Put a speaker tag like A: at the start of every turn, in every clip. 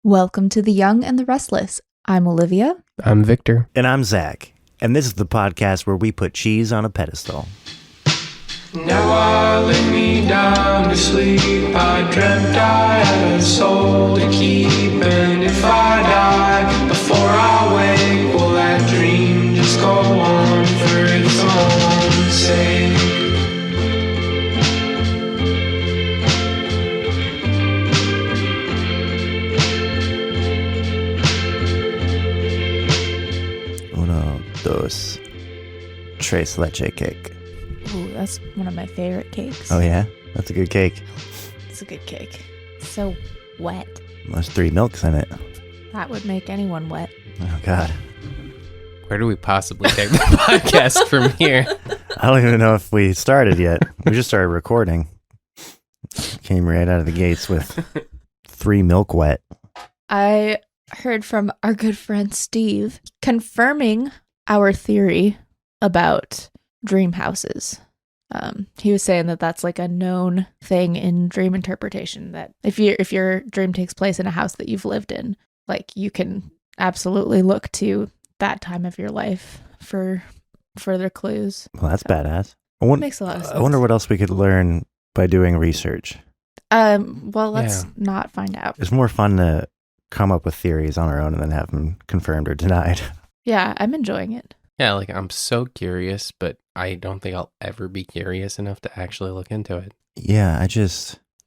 A: Welcome to The Young and the Restless. I'm Olivia.
B: I'm Victor.
C: And I'm Zach. And this is the podcast where we put cheese on a pedestal.
D: Now I lay me down to sleep. I dreamt I had a soul to keep. And if I die before I wake, will that dream just go on for its own sake?
C: Uno, dos, tres leche cake.
A: Ooh, that's one of my favorite cakes.
C: Oh yeah? That's a good cake.
A: It's a good cake. So wet.
C: There's 3 milks in it.
A: That would make anyone wet.
C: Oh god.
B: Where do we possibly take the podcast from here?
C: I don't even know if we started yet. We just started recording. Came right out of the gates with 3 milk wet.
A: I heard from our good friend Steve confirming our theory about dream houses. He was saying that that's like a known thing in dream interpretation, that if your dream takes place in a house that you've lived in, like you can absolutely look to that time of your life for further clues.
C: Well, that's badass.
A: Makes a lot of sense.
C: I wonder what else we could learn by doing research.
A: Well, let's not find out.
C: It's more fun to come up with theories on our own and then have them confirmed or denied.
A: Yeah, I'm enjoying it.
B: Yeah, like I'm so curious, but I don't think I'll ever be curious enough to actually look into it.
C: Yeah,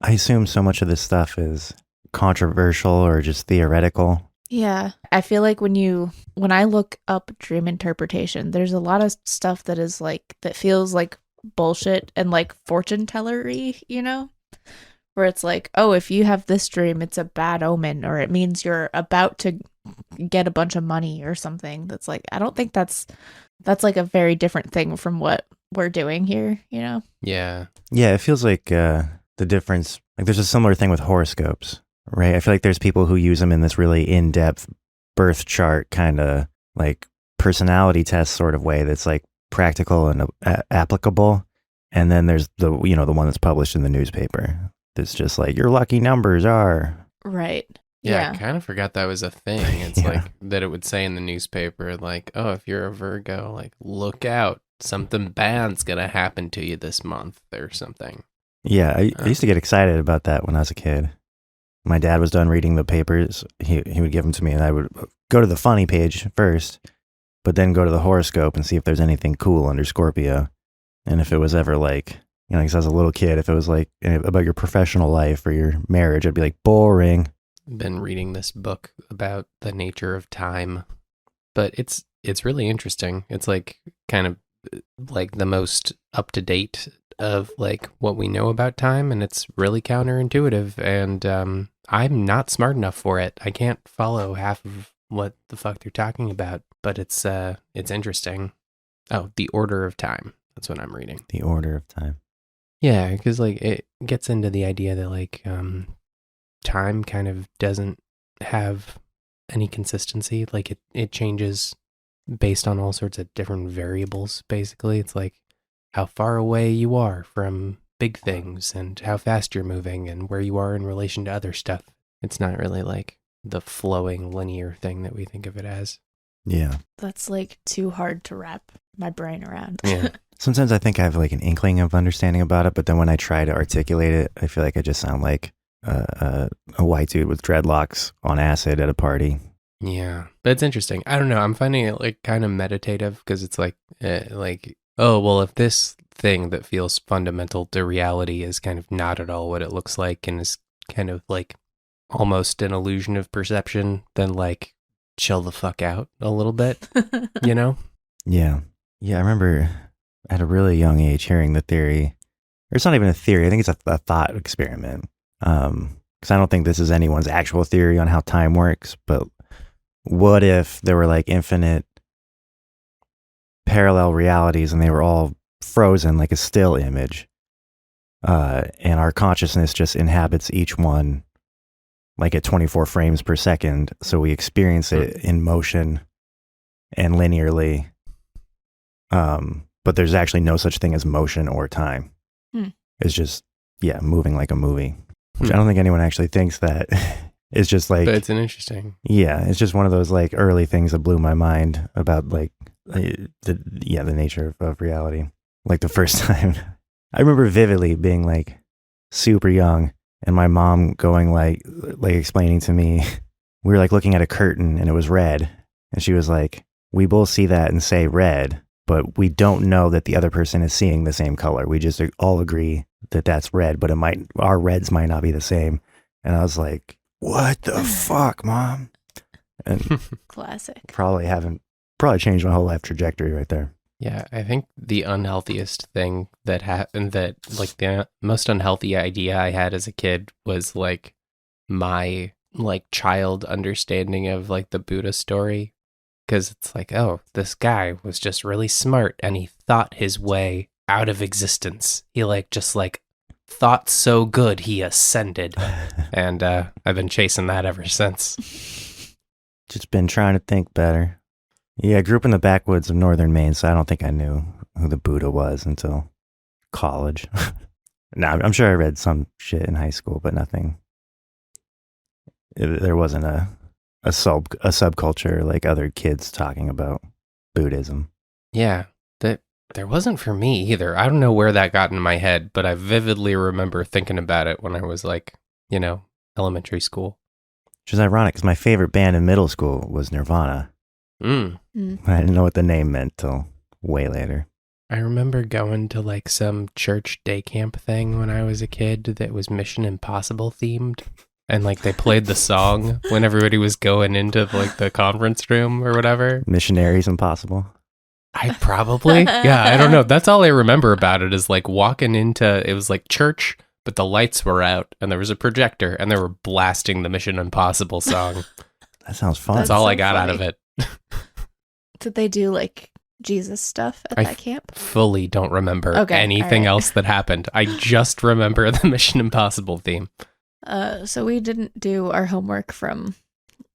C: I assume so much of this stuff is controversial or just theoretical.
A: Yeah, I feel like when I look up dream interpretation, there's a lot of stuff that is like, that feels like bullshit and like fortune tellery, you know? Where it's like, oh, if you have this dream, it's a bad omen, or it means you're about to get a bunch of money or something. That's like, I don't think that's like a very different thing from what we're doing here, you know?
B: Yeah.
C: Yeah, it feels like the difference, like there's a similar thing with horoscopes, right? I feel like there's people who use them in this really in-depth birth chart kind of like personality test sort of way that's like practical and applicable. And then there's the one that's published in the newspaper. It's just like, your lucky numbers are.
A: Right.
B: Yeah, I kind of forgot that was a thing. It's like that it would say in the newspaper, like, oh, if you're a Virgo, like, look out. Something bad's going to happen to you this month or something.
C: Yeah, I used to get excited about that when I was a kid. My dad was done reading the papers. He would give them to me, and I would go to the funny page first, but then go to the horoscope and see if there's anything cool under Scorpio. And if it was ever like, because I was a little kid, if it was like about your professional life or your marriage, I'd be like, boring.
B: Been reading this book about the nature of time, but it's really interesting. It's like kind of like the most up to date of like what we know about time, and it's really counterintuitive, and I'm not smart enough for it. I can't follow half of what the fuck they're talking about, but it's interesting. Oh, The Order of Time. That's what I'm reading.
C: The Order of Time.
B: Yeah, because like it gets into the idea that like time kind of doesn't have any consistency. Like it changes based on all sorts of different variables, basically. It's like how far away you are from big things and how fast you're moving and where you are in relation to other stuff. It's not really like the flowing linear thing that we think of it as.
C: Yeah.
A: That's like too hard to wrap my brain around.
B: Yeah.
C: Sometimes I think I have like an inkling of understanding about it, but then when I try to articulate it, I feel like I just sound like a white dude with dreadlocks on acid at a party.
B: Yeah, but it's interesting. I don't know. I'm finding it like kind of meditative because it's like, oh, well, if this thing that feels fundamental to reality is kind of not at all what it looks like and is kind of like almost an illusion of perception, then like chill the fuck out a little bit, you know?
C: Yeah. Yeah, I remember at a really young age hearing the theory, or it's not even a theory, I think it's a thought experiment. Because I don't think this is anyone's actual theory on how time works, but what if there were like infinite parallel realities and they were all frozen like a still image, and our consciousness just inhabits each one like at 24 frames per second, so we experience it in motion and linearly, but there's actually no such thing as motion or time. It's just moving like a movie, which I don't think anyone actually thinks that It's just like,
B: But it's an interesting.
C: yeah, it's just one of those like early things that blew my mind about like the nature of reality. Like the first time, I remember vividly being like super young, and my mom going like explaining to me, we were like looking at a curtain and it was red, and she was like, "We both see that and say red, but we don't know that the other person is seeing the same color. We just all agree that that's red, but our reds might not be the same." And I was like, "What the fuck, Mom?" And
A: Classic.
C: probably changed my whole life trajectory right there.
B: Yeah, I think the unhealthiest thing that happened, that like the most unhealthy idea I had as a kid was like my like child understanding of like the Buddha story. Because it's like, oh, this guy was just really smart and he thought his way out of existence. He just thought so good he ascended. And I've been chasing that ever since.
C: Just been trying to think better. Yeah, I grew up in the backwoods of northern Maine, so I don't think I knew who the Buddha was until college. No, I'm sure I read some shit in high school, but nothing. There wasn't a subculture like other kids talking about Buddhism.
B: Yeah, there wasn't for me either. I don't know where that got in my head, but I vividly remember thinking about it when I was elementary school.
C: Which is ironic because my favorite band in middle school was Nirvana.
B: Mm.
C: I didn't know what the name meant till way later.
B: I remember going to some church day camp thing when I was a kid that was Mission Impossible themed. And they played the song when everybody was going into the conference room or whatever.
C: Missionaries Impossible.
B: I don't know. That's all I remember about it is walking into, it was church, but the lights were out and there was a projector and they were blasting the Mission Impossible song.
C: That sounds fun.
B: That's all I got out of it.
A: Did they do Jesus stuff at that camp?
B: Fully don't remember anything else that happened. I just remember the Mission Impossible theme.
A: So we didn't do our homework from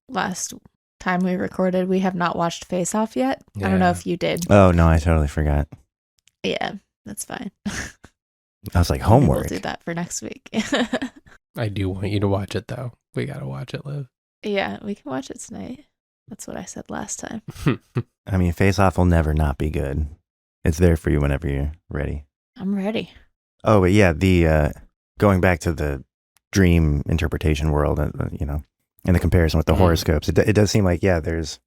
A: last time we recorded. We have not watched Face Off yet.
B: Yeah.
A: I don't know if you did.
C: Oh, no, I totally forgot.
A: Yeah, that's fine.
C: I was like, homework.
A: We'll do that for next week.
B: I do want you to watch it, though. We got to watch it, Liv.
A: Yeah, we can watch it tonight. That's what I said last time.
C: I mean, Face Off will never not be good. It's there for you whenever you're ready.
A: I'm ready.
C: Oh, but yeah, the going back to the dream interpretation world, in the comparison with the horoscopes, it does seem like, yeah, there's,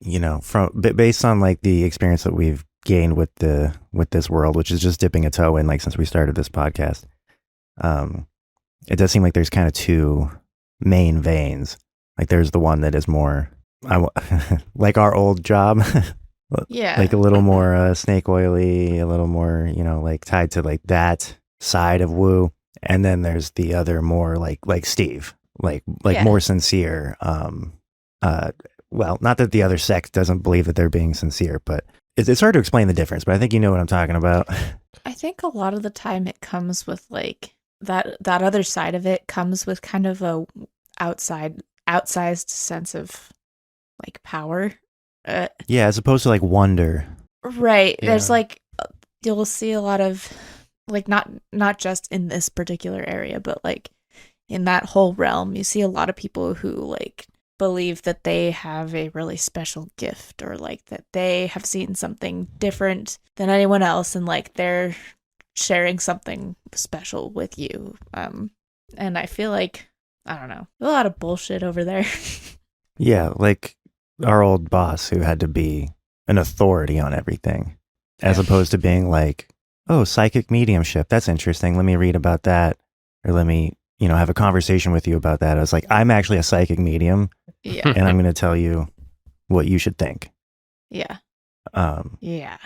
C: based on the experience that we've gained with this world, which is just dipping a toe in since we started this podcast. It does seem like there's kind of two main veins. There's the one that is more, like our old job.
A: Yeah.
C: A little more snake oily, a little more, tied to that side of woo. And then there's the other more like Steve, more sincere. Well, not that the other sect doesn't believe that they're being sincere, but it's hard to explain the difference. But I think you know what I'm talking about.
A: I think a lot of the time it comes with that other side of it comes with kind of a outsized sense of power.
C: Yeah, as opposed to wonder.
A: Right.
B: Yeah.
A: There's you'll see a lot of not just in this particular area, but in that whole realm, you see a lot of people who believe that they have a really special gift, or that they have seen something different than anyone else, and they're sharing something special with you. And I feel I don't know, a lot of bullshit over there.
C: Yeah, our old boss who had to be an authority on everything, as opposed to being oh, psychic mediumship, that's interesting. Let me read about that, or let me, have a conversation with you about that. I was like, I'm actually a psychic medium,
A: Yeah.
C: and I'm going to tell you what you should think.
A: Yeah.
C: Yeah.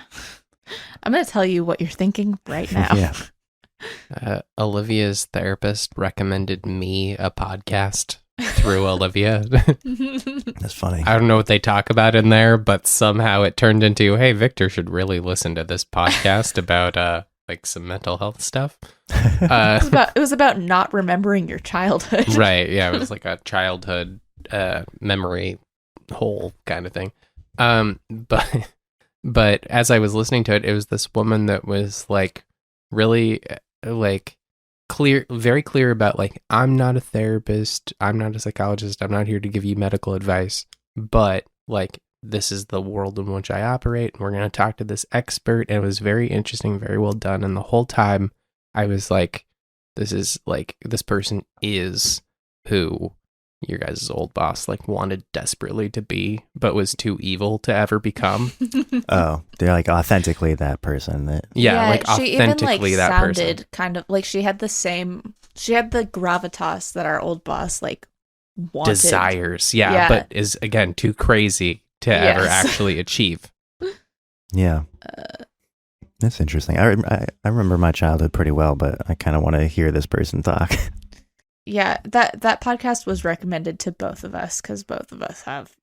A: I'm going to tell you what you're thinking right now.
C: Yeah.
B: Olivia's therapist recommended me a podcast through Olivia.
C: That's funny.
B: I don't know what they talk about in there, but somehow it turned into, hey, Victor should really listen to this podcast about some mental health stuff.
A: It was about not remembering your childhood.
B: Right. Yeah. It was a childhood memory hole kind of thing. But as I was listening to it, it was this woman that was really very clear about like, I'm not a therapist, I'm not a psychologist, I'm not here to give you medical advice, but like, this is the world in which I operate, and we're going to talk to this expert. And it was very interesting, very well done. And the whole time I was like, this person is who your guys' old boss like wanted desperately to be, but was too evil to ever become.
C: Oh, they're like authentically that person.
B: Like
A: she even
B: authentically
A: like
B: that
A: sounded
B: person.
A: kind of like she had the gravitas that our old boss like wanted.
B: Desires, but is again too crazy to ever actually achieve.
C: Yeah. That's interesting. I remember my childhood pretty well, but I kind of want to hear this person talk.
A: Yeah, that podcast was recommended to both of us because both of us have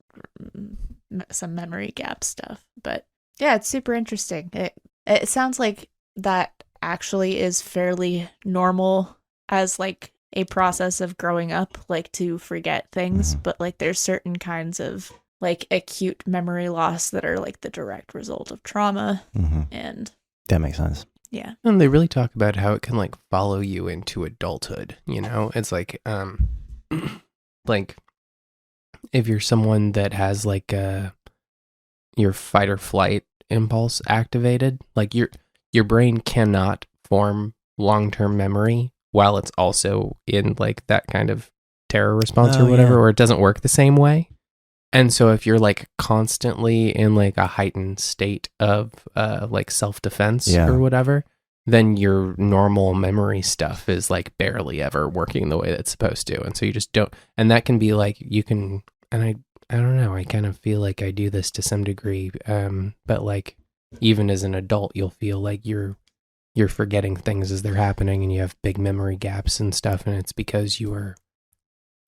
A: some memory gap stuff. But yeah, it's super interesting. It sounds like that actually is fairly normal as like a process of growing up, like to forget things.
C: Mm-hmm.
A: But like there's certain kinds of like acute memory loss that are like the direct result of trauma.
C: Mm-hmm.
A: And
C: that makes sense.
A: Yeah.
B: And they really talk about how it can like follow you into adulthood, you know? It's like like if you're someone that has like your fight or flight impulse activated, like your brain cannot form long-term memory while it's also in like that kind of terror response or whatever, or it doesn't work the same way. And so if you're like constantly in like a heightened state of like self-defense or whatever, then your normal memory stuff is like barely ever working the way that's supposed to. And so you just don't, and that can be like, you can, and I don't know, I kind of feel like I do this to some degree. But like, even as an adult, you'll feel like you're forgetting things as they're happening and you have big memory gaps and stuff. And it's because you are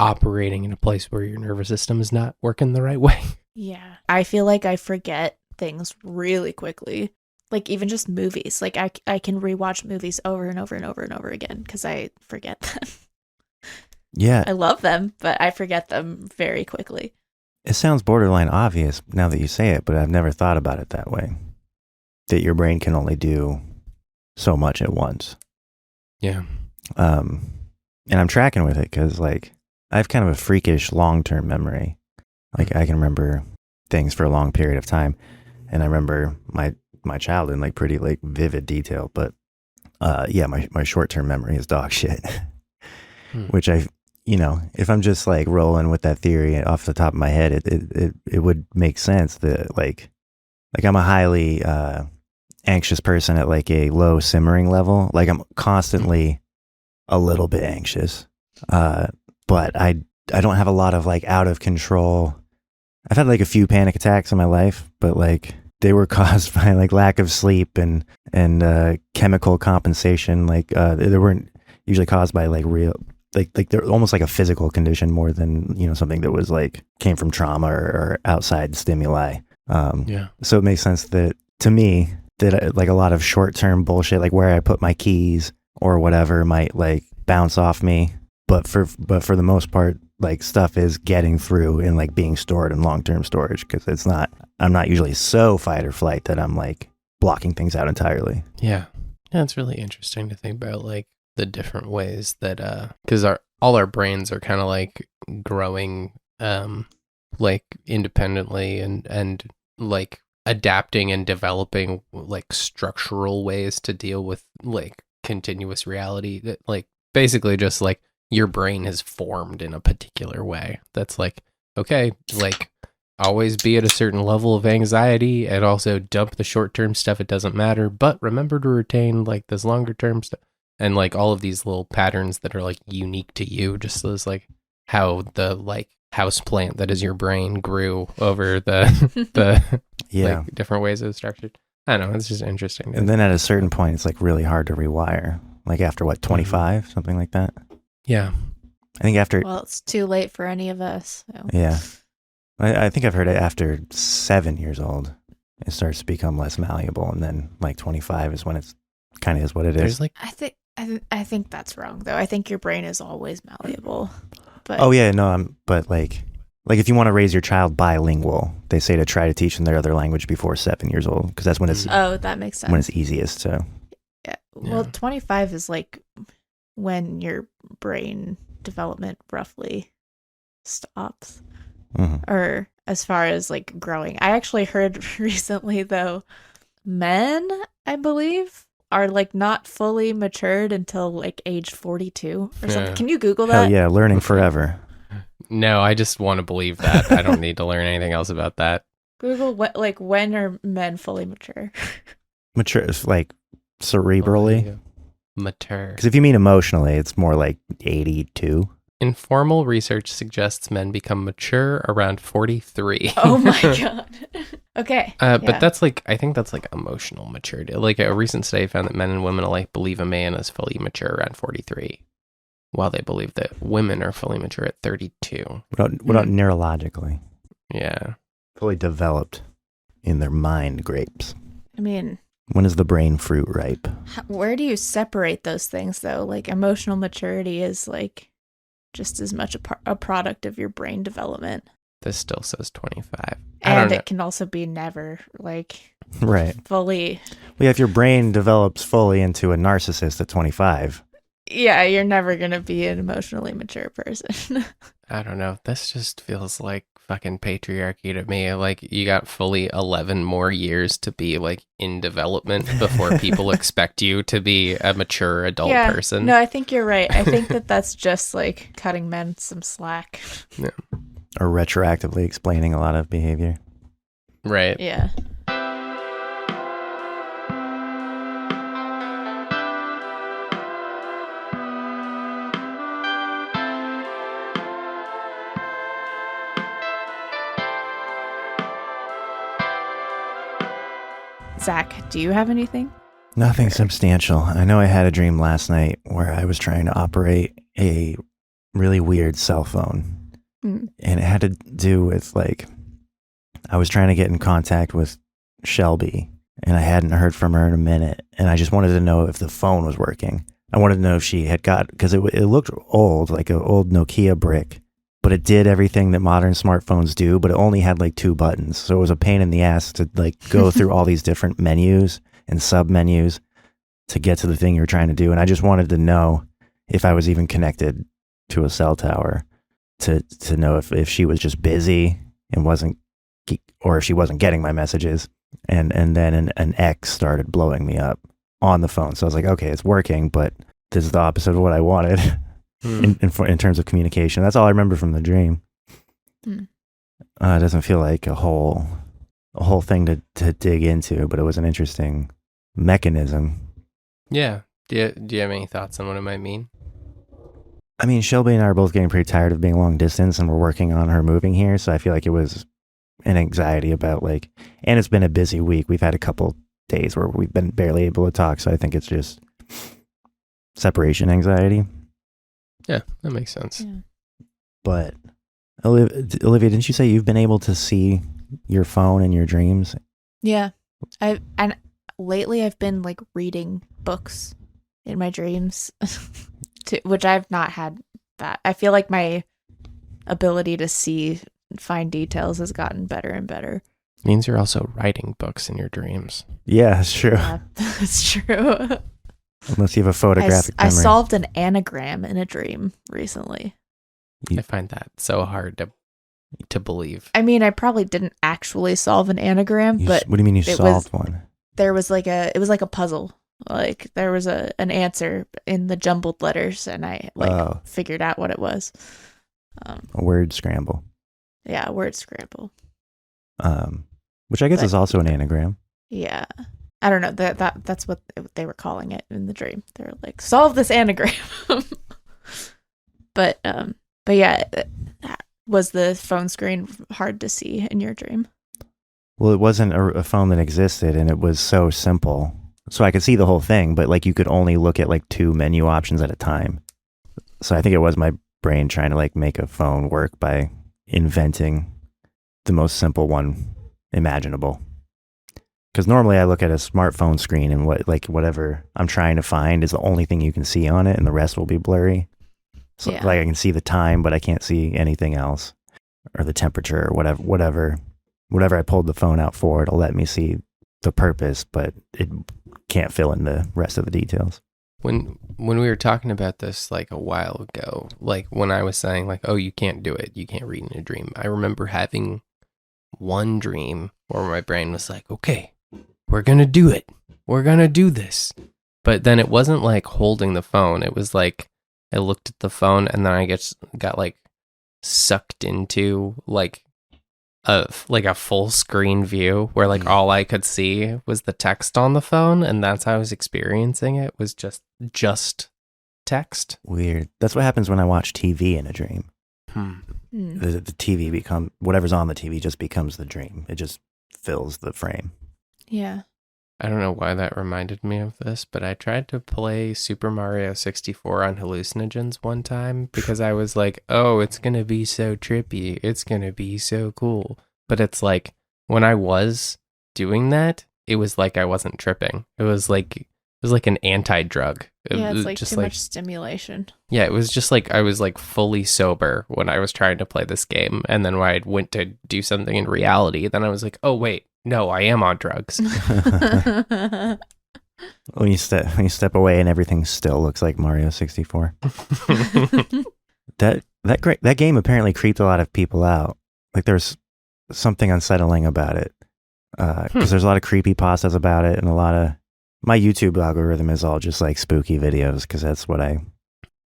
B: operating in a place where your nervous system is not working the right way.
A: Yeah. I feel like I forget things really quickly. Like even just movies. Like I can rewatch movies over and over and over and over again because I forget them.
C: Yeah.
A: I love them, but I forget them very quickly.
C: It sounds borderline obvious now that you say it, but I've never thought about it that way. That your brain can only do so much at once.
B: Yeah.
C: And I'm tracking with it because like I have kind of a freakish long-term memory. Like I can remember things for a long period of time, and I remember my childhood in like pretty like vivid detail. But my short-term memory is dog shit. Which if I'm just like rolling with that theory off the top of my head, it would make sense that like I'm a highly anxious person at like a low simmering level. Like I'm constantly a little bit anxious. But I don't have a lot of like out of control. I've had like a few panic attacks in my life, but like they were caused by like lack of sleep and chemical compensation. Like they weren't usually caused by like real like they're almost like a physical condition more than something that was like came from trauma or outside stimuli. So it makes sense that to me that like a lot of short term bullshit, like where I put my keys or whatever, might like bounce off me. But for the most part, like stuff is getting through and like being stored in long-term storage because I'm not usually so fight or flight that I'm like blocking things out entirely.
B: Yeah. It's really interesting to think about like the different ways that, because all our brains are kind of like growing, like independently and like adapting and developing like structural ways to deal with like continuous reality that like basically just like your brain has formed in a particular way that's like, okay, like always be at a certain level of anxiety and also dump the short-term stuff. It doesn't matter, but remember to retain like this longer-term stuff and like all of these little patterns that are like unique to you, just as like how the like house plant that is your brain grew over the like different ways it was structured. I don't know. It's just interesting.
C: And then at a certain point, it's like really hard to rewire. Like after what, 25, something like that.
B: Yeah.
C: I think after.
A: Well, it's too late for any of us. So.
C: Yeah. I think I've heard it after 7 years old, it starts to become less malleable. And then like 25 is when it's kind of is what it is.
B: Like,
A: I think that's wrong though. I think your brain is always malleable. But
C: oh yeah, no, but like if you want to raise your child bilingual, they say to try to teach them their other language before 7 years old because that's when it's
A: that makes sense.
C: when it's easiest. So
A: yeah. Well, 25 is like when your brain development roughly stops.
C: Mhm.
A: Or as far as like growing. I actually heard recently though, men, I believe, are like not fully matured until like age 42 or something.
B: Yeah.
A: Can you Google
C: Hell
A: that?
C: yeah, learning forever.
B: No, I just want to believe that. I don't need to learn anything else about that.
A: Google what, like, when are men fully mature?
C: Mature, like cerebrally.
B: Oh, mature.
C: Because if you mean emotionally, it's more like 82.
B: Informal research suggests men become mature around 43.
A: Oh my god. Okay.
B: But
A: yeah.
B: that's like, I think that's like emotional maturity. Like a recent study found that men and women alike believe a man is fully mature around 43, while they believe that women are fully mature at 32.
C: What about neurologically?
B: Yeah.
C: Fully developed in their mind grapes.
A: I mean,
C: When is the brain fruit ripe?
A: where do you separate those things though? Like emotional maturity is like just as much a product of your brain development.
B: This still says 25. I
A: And
B: don't know.
A: it can also be never like
C: Right.
A: fully.
C: Well, yeah, if your brain develops fully into a narcissist at 25,
A: Yeah, you're never going to be an emotionally mature person.
B: I don't know. This just feels like fucking patriarchy to me. Like you got fully 11 more years to be like in development before people expect you to be a mature adult person.
A: No, I think you're right. I think that's just like cutting men some slack.
C: or retroactively explaining a lot of behavior.
B: Right.
A: Yeah. Zach, do you have anything?
C: Nothing substantial. I know I had a dream last night where I was trying to operate a really weird cell phone.
A: Mm.
C: And it had to do with like, I was trying to get in contact with Shelby and I hadn't heard from her in a minute. And I just wanted to know if the phone was working. I wanted to know if she had got, because it looked old, like an old Nokia brick, but it did everything that modern smartphones do, but it only had like 2 buttons. So it was a pain in the ass to like go through all these different menus and sub menus to get to the thing you're trying to do. And I just wanted to know if I was even connected to a cell tower to know if she was just busy and wasn't, or if she wasn't getting my messages. And then an ex started blowing me up on the phone. So I was like, okay, it's working, but this is the opposite of what I wanted in terms of communication. That's all I remember from the dream. It doesn't feel like a whole thing to dig into, but it was an interesting mechanism.
B: Yeah. Do you have any thoughts on what it might mean?
C: I mean, Shelby and I are both getting pretty tired of being long distance and we're working on her moving here. So I feel like it was an anxiety about like, and it's been a busy week. We've had a couple days where we've been barely able to talk. So I think it's just separation anxiety.
B: Yeah, that makes sense.
A: Yeah.
C: But Olivia, didn't you say you've been able to see your phone in your dreams?
A: Yeah. And lately I've been like reading books in my dreams, which I've not had that. I feel like my ability to see fine details has gotten better and better.
B: Means you're also writing books in your dreams.
C: Yeah, that's true.
A: Yeah, that's true.
C: Unless you have a photographic
A: I
C: memory.
A: solved an anagram in a dream recently.
B: I find that so hard to believe.
A: I mean, I probably didn't actually solve an anagram, but
C: What do you mean you
A: it
C: solved one?
A: there was like it was like a puzzle. Like there was an answer in the jumbled letters, and I figured out what it was.
C: A word scramble.
A: Yeah, a word scramble.
C: Which I guess is also an anagram.
A: Yeah, I don't know. That's what they were calling it in the dream. They were like, solve this anagram. But yeah, was the phone screen hard to see in your dream?
C: Well, it wasn't a phone that existed, and it was so simple. So I could see the whole thing, but like you could only look at like 2 menu options at a time. So I think it was my brain trying to like make a phone work by inventing the most simple one imaginable. Because normally I look at a smartphone screen and whatever I'm trying to find is the only thing you can see on it, and the rest will be blurry. So
A: Yeah.
C: like I can see the time, but I can't see anything else, or the temperature, or whatever I pulled the phone out for. It'll let me see the purpose, but it can't fill in the rest of the details.
B: When we were talking about this like a while ago, like when I was saying like, oh, you can't do it, you can't read in a dream. I remember having one dream where my brain was like, okay, we're gonna do it. We're gonna do this. But then it wasn't like holding the phone. It was like I looked at the phone and then I got like sucked into like a full screen view where like all I could see was the text on the phone, and that's how I was experiencing it, was just text.
C: Weird. That's what happens when I watch TV in a dream.
A: Mm.
C: The TV whatever's on the TV just becomes the dream. It just fills the frame.
A: Yeah.
B: I don't know why that reminded me of this, but I tried to play Super Mario 64 on hallucinogens one time because I was like, oh, it's going to be so trippy. It's going to be so cool. But it's like, when I was doing that, it was like I wasn't tripping. It was like an anti-drug.
A: Yeah, it's like too much stimulation.
B: Yeah, it was just like I was like fully sober when I was trying to play this game. And then when I went to do something in reality, then I was like, oh, wait. No, I am on drugs.
C: When you step away and everything still looks like Mario 64. That game apparently creeped a lot of people out. Like there's something unsettling about it. Because there's a lot of creepypastas about it, and a lot of my YouTube algorithm is all just like spooky videos because that's what I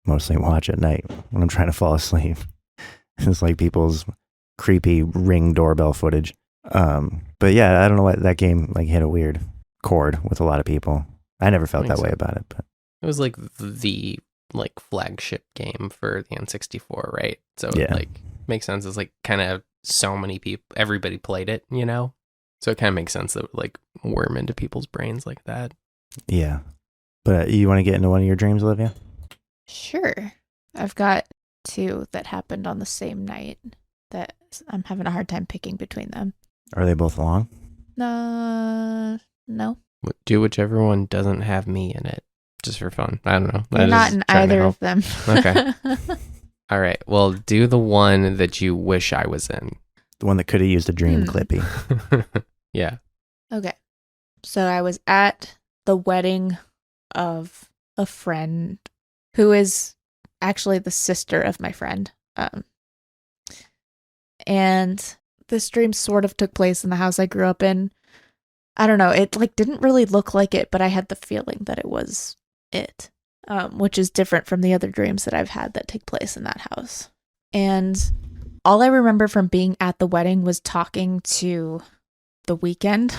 C: mostly watch at night when I'm trying to fall asleep. It's like people's creepy Ring doorbell footage. But yeah, I don't know what that game like hit a weird chord with a lot of people. I never felt that way about it, but
B: it was like the like flagship game for the N64, right? So
C: yeah.
B: It like makes sense. It's like kind of so many people, everybody played it, you know? So it kind of makes sense that it would like worm into people's brains like that.
C: Yeah. But you want to get into one of your dreams, Olivia?
A: Sure. I've got two that happened on the same night that I'm having a hard time picking between them.
C: Are they both long?
A: No.
B: Do whichever one doesn't have me in it, just for fun. I don't know.
A: You're not in either of them.
B: Okay. All right. Well, do the one that you wish I was in.
C: The one that could have used a dream clippy.
B: Yeah.
A: Okay. So I was at the wedding of a friend who is actually the sister of my friend. And this dream sort of took place in the house I grew up in. I don't know. It like didn't really look like it, but I had the feeling that it was it, which is different from the other dreams that I've had that take place in that house. And all I remember from being at the wedding was talking to The Weeknd.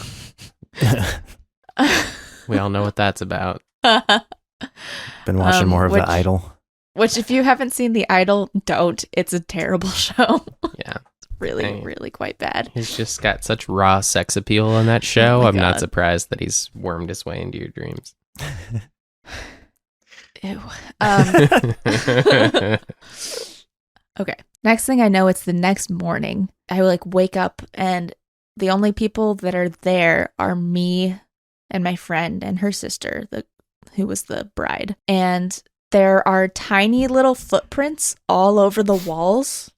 B: We all know what that's about.
C: Been watching more of The Idol.
A: Which, if you haven't seen The Idol, don't. It's a terrible show.
B: Yeah.
A: Really quite bad.
B: He's just got such raw sex appeal on that show.
A: Oh
B: I'm
A: God.
B: not surprised that he's wormed his way into your dreams.
A: Ew. Okay. Next thing I know, it's the next morning. I like wake up and the only people that are there are me and my friend and her sister, who was the bride. And there are tiny little footprints all over the walls.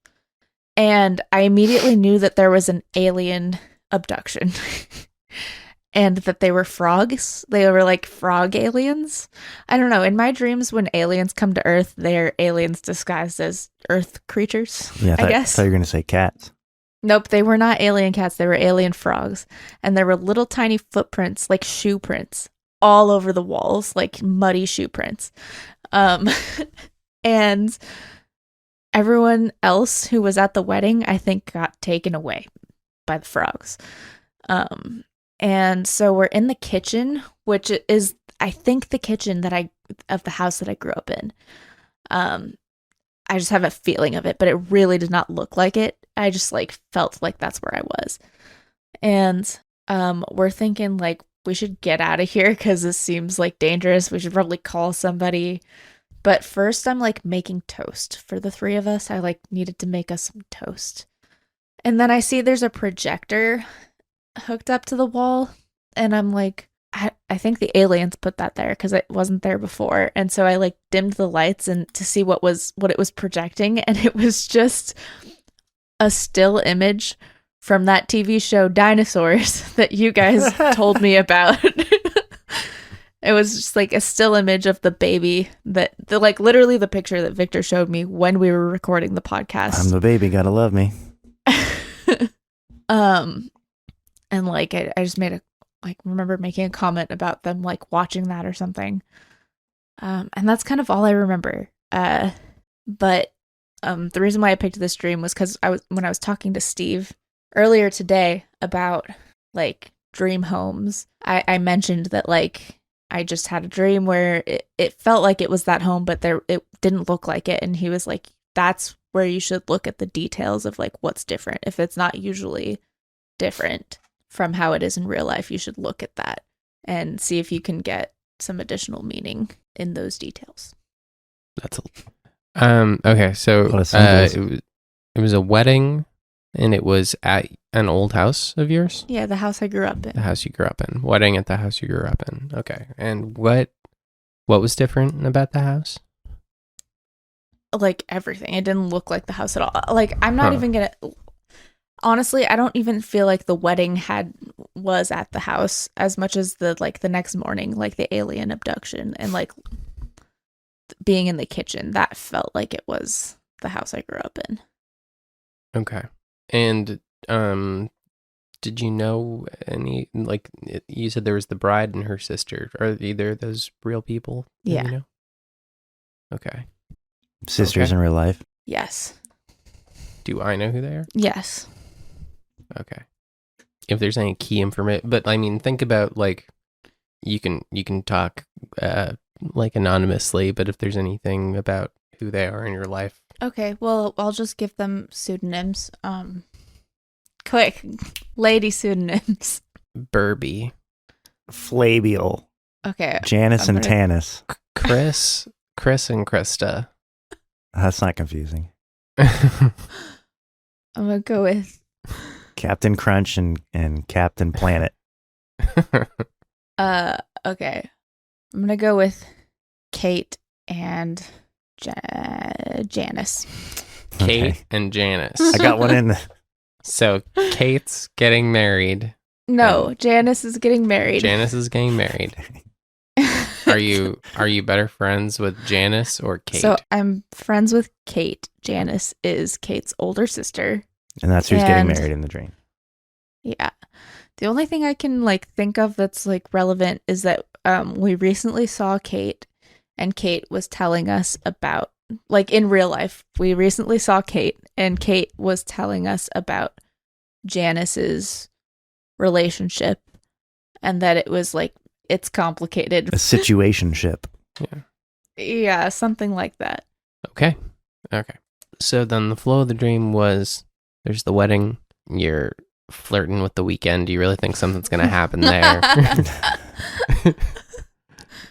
A: And I immediately knew that there was an alien abduction and that they were frogs. They were like frog aliens. I don't know. In my dreams, when aliens come to Earth, they're aliens disguised as Earth creatures,
C: Yeah,
A: I guess.
C: I thought you were going to say cats.
A: Nope, they were not alien cats. They were alien frogs. And there were little tiny footprints, like shoe prints, all over the walls, like muddy shoe prints. And everyone else who was at the wedding, I think, got taken away by the frogs. And so we're in the kitchen, which is, I think, the kitchen of the house that I grew up in. I just have a feeling of it, but it really did not look like it. I just like felt like that's where I was. And we're thinking like we should get out of here because this seems like dangerous. We should probably call somebody. But first I'm like making toast for the three of us. I like needed to make us some toast. And then I see there's a projector hooked up to the wall. And I'm like, I think the aliens put that there because it wasn't there before. And so I like dimmed the lights and to see what it was projecting. And it was just a still image from that TV show Dinosaurs that you guys told me about. It was just like a still image of the baby like literally the picture that Victor showed me when we were recording the podcast.
C: I'm the baby, gotta love me.
A: And like I just remember making a comment about them like watching that or something. And that's kind of all I remember. But the reason why I picked this dream was because when I was talking to Steve earlier today about like dream homes, I mentioned that like I just had a dream where it felt like it was that home, but it didn't look like it. And he was like, that's where you should look at the details of like what's different. If it's not usually different from how it is in real life, you should look at that and see if you can get some additional meaning in those details.
B: That's okay. So it was a wedding, and it was at an old house of yours.
A: Yeah, the house I grew up in.
B: The house you grew up in. Wedding at the house you grew up in. Okay. And what was different about the house?
A: Like everything. It didn't look like the house at all. Like I'm not even gonna. Honestly, I don't even feel like the wedding was at the house as much as the next morning, like the alien abduction and like being in the kitchen. That felt like it was the house I grew up in.
B: Okay. And did you know any, like you said there was the bride and her sister. Are either of those real people?
A: Yeah.
B: You know? Okay.
C: Sisters in real life?
A: Yes.
B: Do I know who they are?
A: Yes.
B: Okay. If there's any key information, but I mean, think about like you can talk like anonymously, but if there's anything about who they are in your life.
A: Okay, well, I'll just give them pseudonyms. Quick, lady pseudonyms.
B: Burby.
C: Flabial.
A: Okay.
C: Janice and Tanis.
B: Chris and Krista.
C: That's not confusing.
A: I'm gonna go with
C: Captain Crunch and Captain Planet.
A: okay. I'm gonna go with Kate and Janice.
B: Kate
C: Okay.
B: and Janice.
C: I got one in.
B: So Kate's getting married.
A: No, Janice is getting married.
B: Janice is getting married. Are you better friends with Janice or Kate?
A: So I'm friends with Kate. Janice is Kate's older sister.
C: And that's who's getting married in the dream.
A: Yeah. The only thing I can like think of that's like relevant is that we recently saw Kate, and Kate was telling us about, like in real life, we recently saw Kate, and Kate was telling us about Janice's relationship, and that it was like, it's complicated.
C: A situationship.
A: Yeah, something like that.
B: Okay. So then the flow of the dream was there's the wedding, you're flirting with the weekend, you really think something's going to happen there.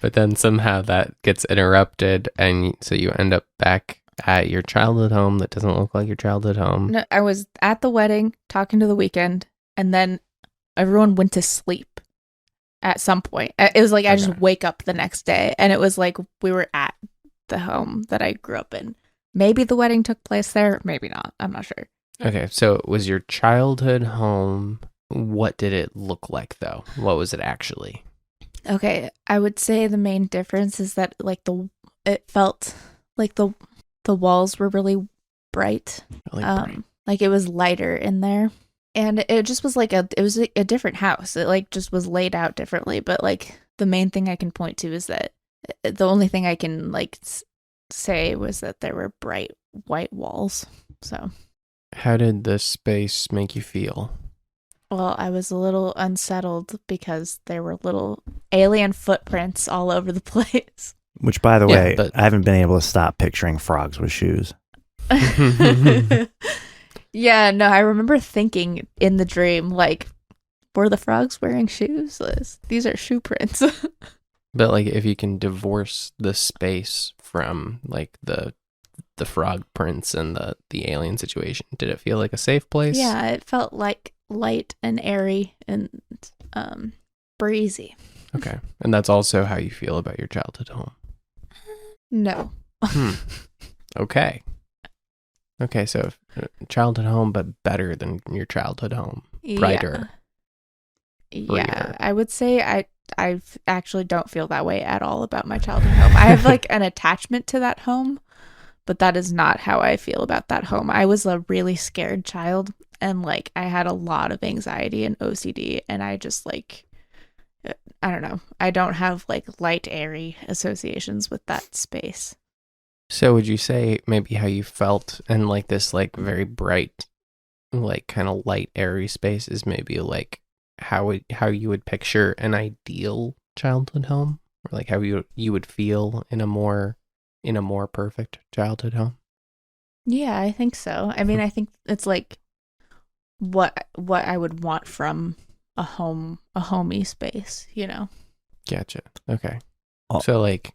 B: But then somehow that gets interrupted, and so you end up back at your childhood home that doesn't look like your childhood home.
A: No, I was at the wedding talking to the weekend, and then everyone went to sleep at some point. It was like I just wake up the next day, and it was like we were at the home that I grew up in. Maybe the wedding took place there, maybe not. I'm not sure.
B: Okay, so it was your childhood home. What did it look like, though? What was it actually?
A: Okay, I would say the main difference is that like it felt like the walls were really bright.
B: Really bright.
A: Like it was lighter in there. And it just was like a different house. It like just was laid out differently, but like the main thing I can point to is that the only thing I can like say was that there were bright white walls. So
B: how did the space make you feel?
A: Well, I was a little unsettled because there were little alien footprints all over the place.
C: Which, by the way,
B: but
C: I haven't been able to stop picturing frogs with shoes.
A: Yeah, no, I remember thinking in the dream, like, were the frogs wearing shoes? These are shoe prints.
B: But like, if you can divorce the space from like the frog prints and the alien situation, did it feel like a safe place?
A: Yeah, it felt like light and airy and breezy.
B: Okay, and that's also how you feel about your childhood home.
A: No.
B: Okay, so childhood home, but better than your childhood home. Brighter.
A: Yeah, I would say I actually don't feel that way at all about my childhood home. I have like an attachment to that home, but that is not how I feel about that home. I was a really scared child, and like I had a lot of anxiety and OCD, and I just like, I don't know. I don't have like light, airy associations with that space.
B: So would you say maybe how you felt in like this like very bright, like kind of light, airy space is maybe like how you would picture an ideal childhood home, or like how you would feel in a more perfect childhood home?
A: Yeah, I think so. I mean, I think it's like what I would want from a homey space, you know.
B: Gotcha. Okay.
C: Oh.
B: So like,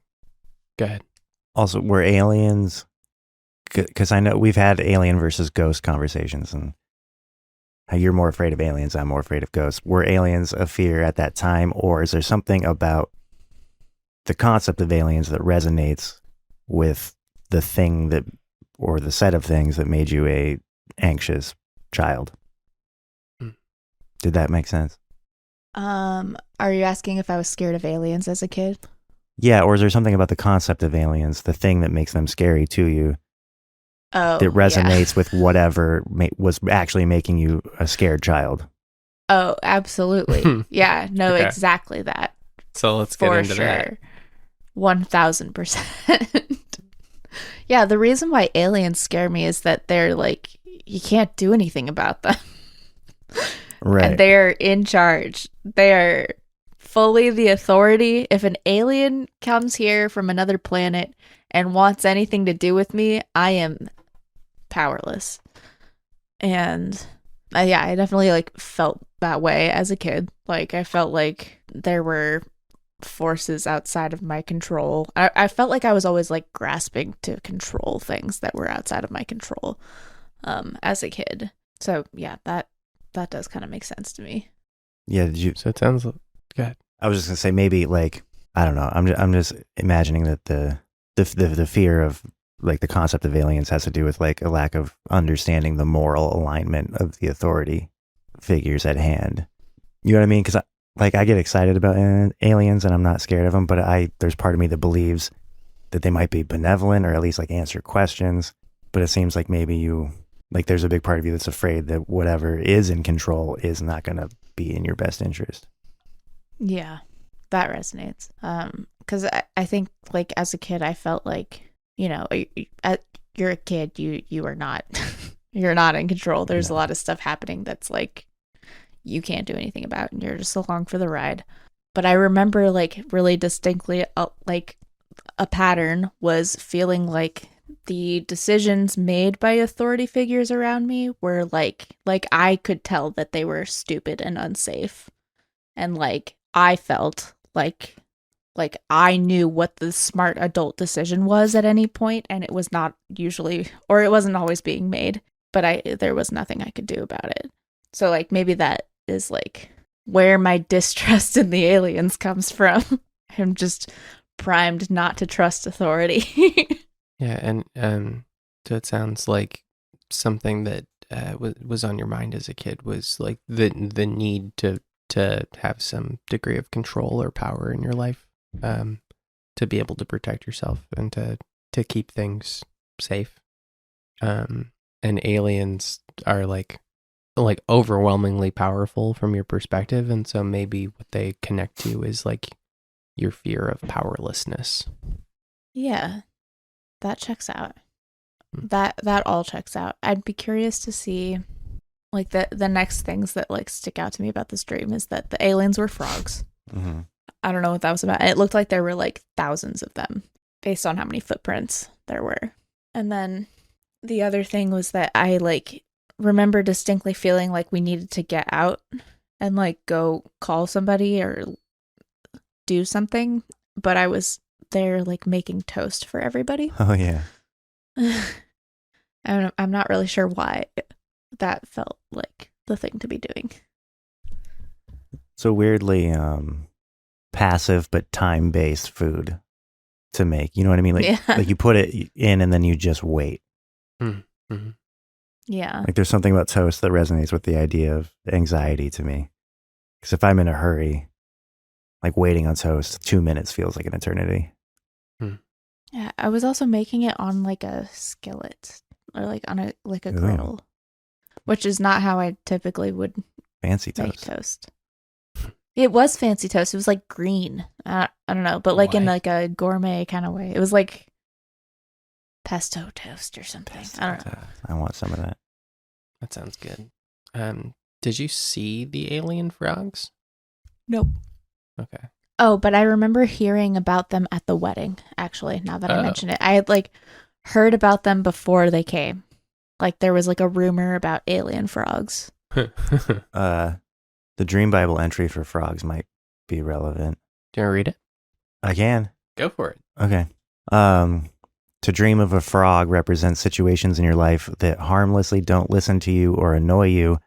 B: go ahead.
C: Also, were aliens, because I know we've had alien versus ghost conversations, and how you're more afraid of aliens, I'm more afraid of ghosts. Were aliens a fear at that time, or is there something about the concept of aliens that resonates with the thing that, or the set of things that made you a anxious child? Did that make sense?
A: Are you asking if I was scared of aliens as a kid?
C: Yeah, or is there something about the concept of aliens, the thing that makes them scary to you,
A: that
C: resonates with whatever was actually making you a scared child?
A: Oh, absolutely. Yeah, no,
B: Okay.
A: Exactly that.
B: So let's get into that.
A: 1000%. Yeah, the reason why aliens scare me is that they're like, you can't do anything about them.
C: Right.
A: And they're in charge. They are fully the authority. If an alien comes here from another planet and wants anything to do with me, I am powerless. And yeah, I definitely like felt that way as a kid. Like I felt like there were forces outside of my control. I felt like I was always like grasping to control things that were outside of my control as a kid. So yeah, that does kind of make sense to me.
C: Yeah, did you?
B: So it sounds like, go ahead.
C: I was just gonna say maybe like, I don't know. I'm just imagining that the fear of like the concept of aliens has to do with like a lack of understanding the moral alignment of the authority figures at hand. You know what I mean? Because I get excited about aliens and I'm not scared of them, but there's part of me that believes that they might be benevolent or at least like answer questions. But it seems like maybe there's a big part of you that's afraid that whatever is in control is not going to be in your best interest.
A: Yeah, that resonates. Because I think like as a kid, I felt like, you know, you're a kid, you are not, you're not in control. There's a lot of stuff happening that's like, you can't do anything about, and you're just along for the ride. But I remember like really distinctly, like a pattern was feeling like the decisions made by authority figures around me were like I could tell that they were stupid and unsafe. And like I felt like I knew what the smart adult decision was at any point, and it was not usually, or it wasn't always being made, but there was nothing I could do about it. So like maybe that is like where my distrust in the aliens comes from. I'm just primed not to trust authority.
B: Yeah, and so it sounds like something that was on your mind as a kid was like the need to have some degree of control or power in your life, to be able to protect yourself and to keep things safe. And aliens are like overwhelmingly powerful from your perspective, and so maybe what they connect to is like your fear of powerlessness.
A: Yeah. That checks out. That all checks out. I'd be curious to see like the next things that like stick out to me about this dream is that the aliens were frogs.
C: Mm-hmm.
A: I don't know what that was about. It looked like there were like thousands of them based on how many footprints there were. And then the other thing was that I like remember distinctly feeling like we needed to get out and like go call somebody or do something, but I was there like making toast for everybody.
C: Oh yeah.
A: I'm not really sure why that felt like the thing to be doing.
C: So weirdly passive but time-based food to make. You know what I mean? Like like you put it in and then you just wait.
B: Mm-hmm.
A: Yeah.
C: Like there's something about toast that resonates with the idea of anxiety to me. Because if I'm in a hurry, like waiting on toast, 2 minutes feels like an eternity.
A: Yeah, I was also making it on like a skillet or like on a
C: Ooh.
A: griddle, which is not how I typically would
C: Fancy
A: make
C: toast.
A: toast. It was fancy toast. It was like green. I don't know, but like in
B: Why?
A: like a gourmet kind of way. It was like pesto toast or something.
C: Pesto
A: I don't know.
C: toast. I want some of that.
B: That sounds good. Did you see the alien frogs?
A: Nope.
B: Okay.
A: Oh, but I remember hearing about them at the wedding, actually, now that I
B: Oh.
A: mention it. I had like heard about them before they came. Like there was like a rumor about alien frogs.
C: The Dream Bible entry for frogs might be relevant.
B: Do you want to read it?
C: I can.
B: Go for it.
C: Okay. To dream of a frog represents situations in your life that harmlessly don't listen to you or annoy you,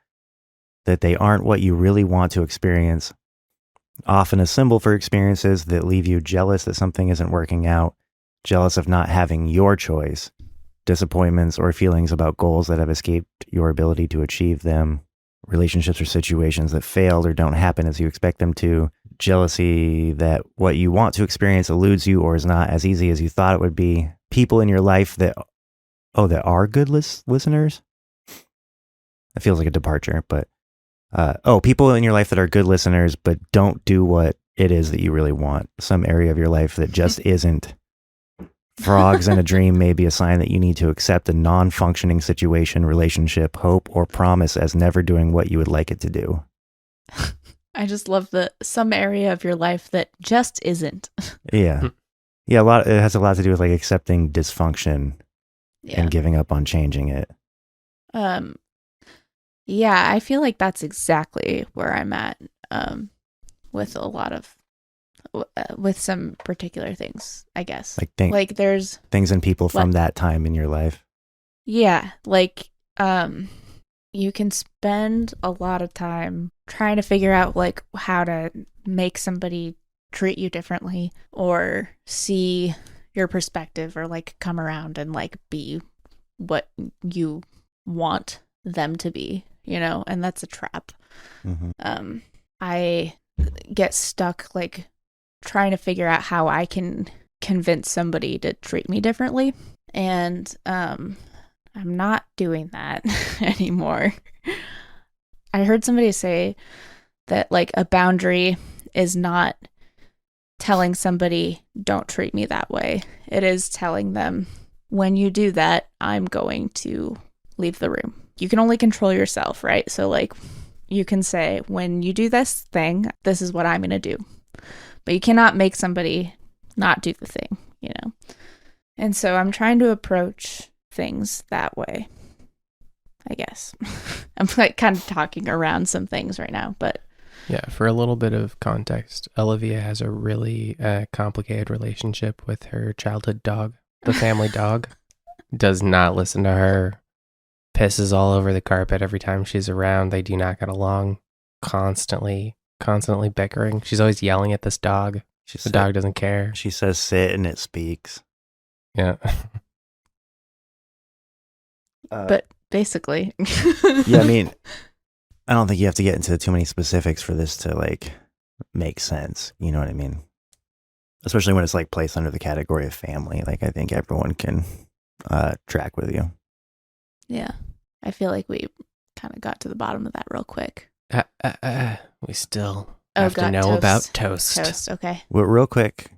C: that they aren't what you really want to experience. Often a symbol for experiences that leave you jealous that something isn't working out, jealous of not having your choice, disappointments or feelings about goals that have escaped your ability to achieve them, relationships or situations that failed or don't happen as you expect them to, jealousy that what you want to experience eludes you or is not as easy as you thought it would be, people in your life that are good listeners. That feels like a departure, but people in your life that are good listeners but don't do what it is that you really want. Some area of your life that just isn't. Frogs in a dream may be a sign that you need to accept a non-functioning situation, relationship, hope, or promise as never doing what you would like it to do.
A: I just love some area of your life that just isn't.
C: Yeah. Yeah, it has a lot to do with like accepting dysfunction and giving up on changing it.
A: Yeah, I feel like that's exactly where I'm at with a lot of with some particular things, I guess. Like there's
C: things and people from that time in your life.
A: Yeah, like you can spend a lot of time trying to figure out like how to make somebody treat you differently or see your perspective or like come around and like be what you want them to be, you know, and that's a trap.
C: Mm-hmm.
A: I get stuck like trying to figure out how I can convince somebody to treat me differently, and I'm not doing that anymore. I heard somebody say that like a boundary is not telling somebody don't treat me that way. It is telling them when you do that, I'm going to leave the room. You can only control yourself, right? So like you can say when you do this thing, this is what I'm going to do. But you cannot make somebody not do the thing, you know? And so I'm trying to approach things that way, I guess. I'm like kind of talking around some things right now, but
B: yeah, for a little bit of context, Olivia has a really complicated relationship with her childhood dog. The family dog does not listen to her, pisses all over the carpet every time she's around. They do not get along, constantly bickering. She's always yelling at this dog. The dog doesn't care.
C: She says sit and it speaks.
B: Yeah.
A: But basically.
C: Yeah, I mean, I don't think you have to get into too many specifics for this to like make sense. You know what I mean? Especially when it's like placed under the category of family. Like I think everyone can track with you.
A: Yeah. I feel like we kind of got to the bottom of that real quick.
B: We still have to know
A: toast.
B: about toast.
A: Toast, okay.
C: Well, real quick,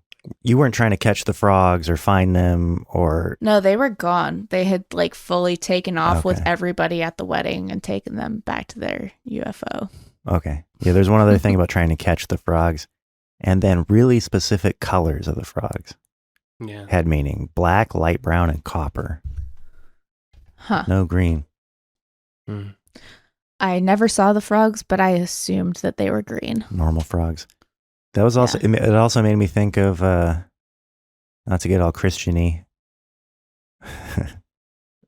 C: you weren't trying to catch the frogs or find them or...
A: No, they were gone. They had like fully taken off with
C: Okay.
A: everybody at the wedding and taken them back to their UFO.
C: Okay. Yeah, there's one other thing about trying to catch the frogs. And then really specific colors of the frogs
B: Yeah.
C: had meaning. Black, light brown, and copper.
A: Huh.
C: No green.
B: Mm.
A: I never saw the frogs, but I assumed that they were green.
C: Normal frogs. That was also...
A: Yeah.
C: It also made me think of... not to get all Christian-y.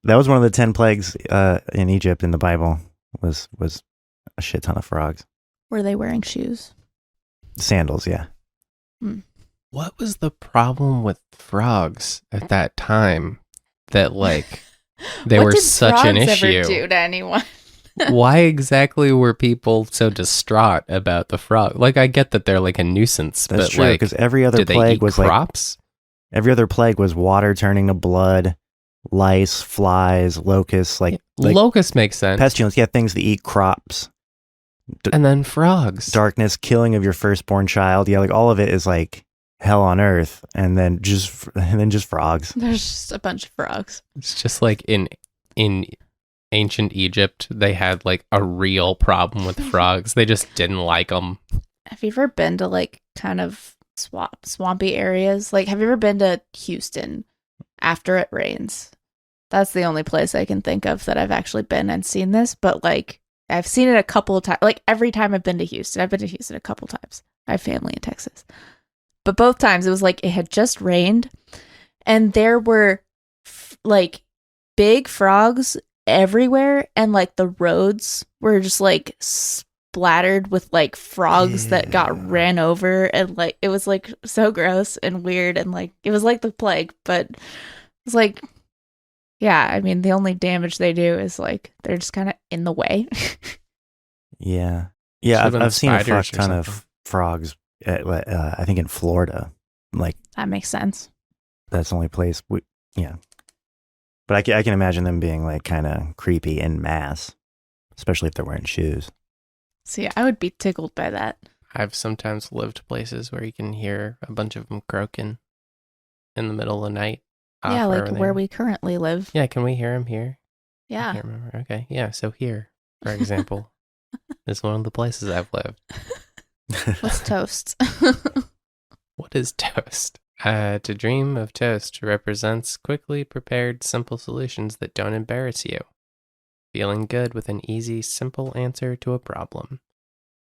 C: That was one of the 10 plagues in Egypt in the Bible. Was a shit ton of frogs.
A: Were they wearing shoes?
C: Sandals, yeah.
B: What was the problem with frogs at that time that like they
A: What
B: were
A: did
B: such an
A: frogs
B: issue?
A: ever do to anyone?
B: Why exactly were people so distraught about the frog? Like, I get that they're like a nuisance,
C: That's
B: but
C: true,
B: like,
C: because every other
B: do they
C: plague
B: eat
C: was
B: crops?
C: every other plague was water turning to blood, lice, flies, locusts, like
B: Locust makes sense.
C: pestilence. Yeah, things that eat crops.
B: And then frogs.
C: Darkness, killing of your firstborn child. Yeah, like all of it is like hell on earth, and then just frogs.
A: There's just a bunch of frogs.
B: It's just like in ancient Egypt, they had like a real problem with frogs. They just didn't like them.
A: Have you ever been to like kind of swampy areas? Like, have you ever been to Houston after it rains? That's the only place I can think of that I've actually been and seen this. But like, I've seen it a couple of times. Like, every time I've been to Houston, I've been to Houston a couple times. I have family in Texas. But both times it was like it had just rained and there were like big frogs everywhere, and like the roads were just like splattered with like frogs that got ran over, and like it was like so gross and weird, and like it was like the plague, but it's like, yeah, I mean the only damage they do is like they're just kind of in the way.
C: Yeah,
B: Should've
C: I've seen a
B: spiders
C: fuck
B: or
C: ton
B: something.
C: of frogs. I think in Florida, like
A: That makes sense.
C: that's the only place. Yeah, but I can imagine them being like kind of creepy in mass, especially if they're wearing shoes.
A: See, I would be tickled by that.
B: I've sometimes lived places where you can hear a bunch of them croaking in the middle of the night.
A: Yeah,
B: off
A: like
B: over
A: where
B: there.
A: we currently live.
B: Yeah, can we hear them here? I
A: Yeah.
B: can't remember. Okay, yeah, so here, for example, is one of the places I've lived.
A: What's toast?
B: What is toast? To dream of toast represents quickly prepared, simple solutions that don't embarrass you. Feeling good with an easy, simple answer to a problem.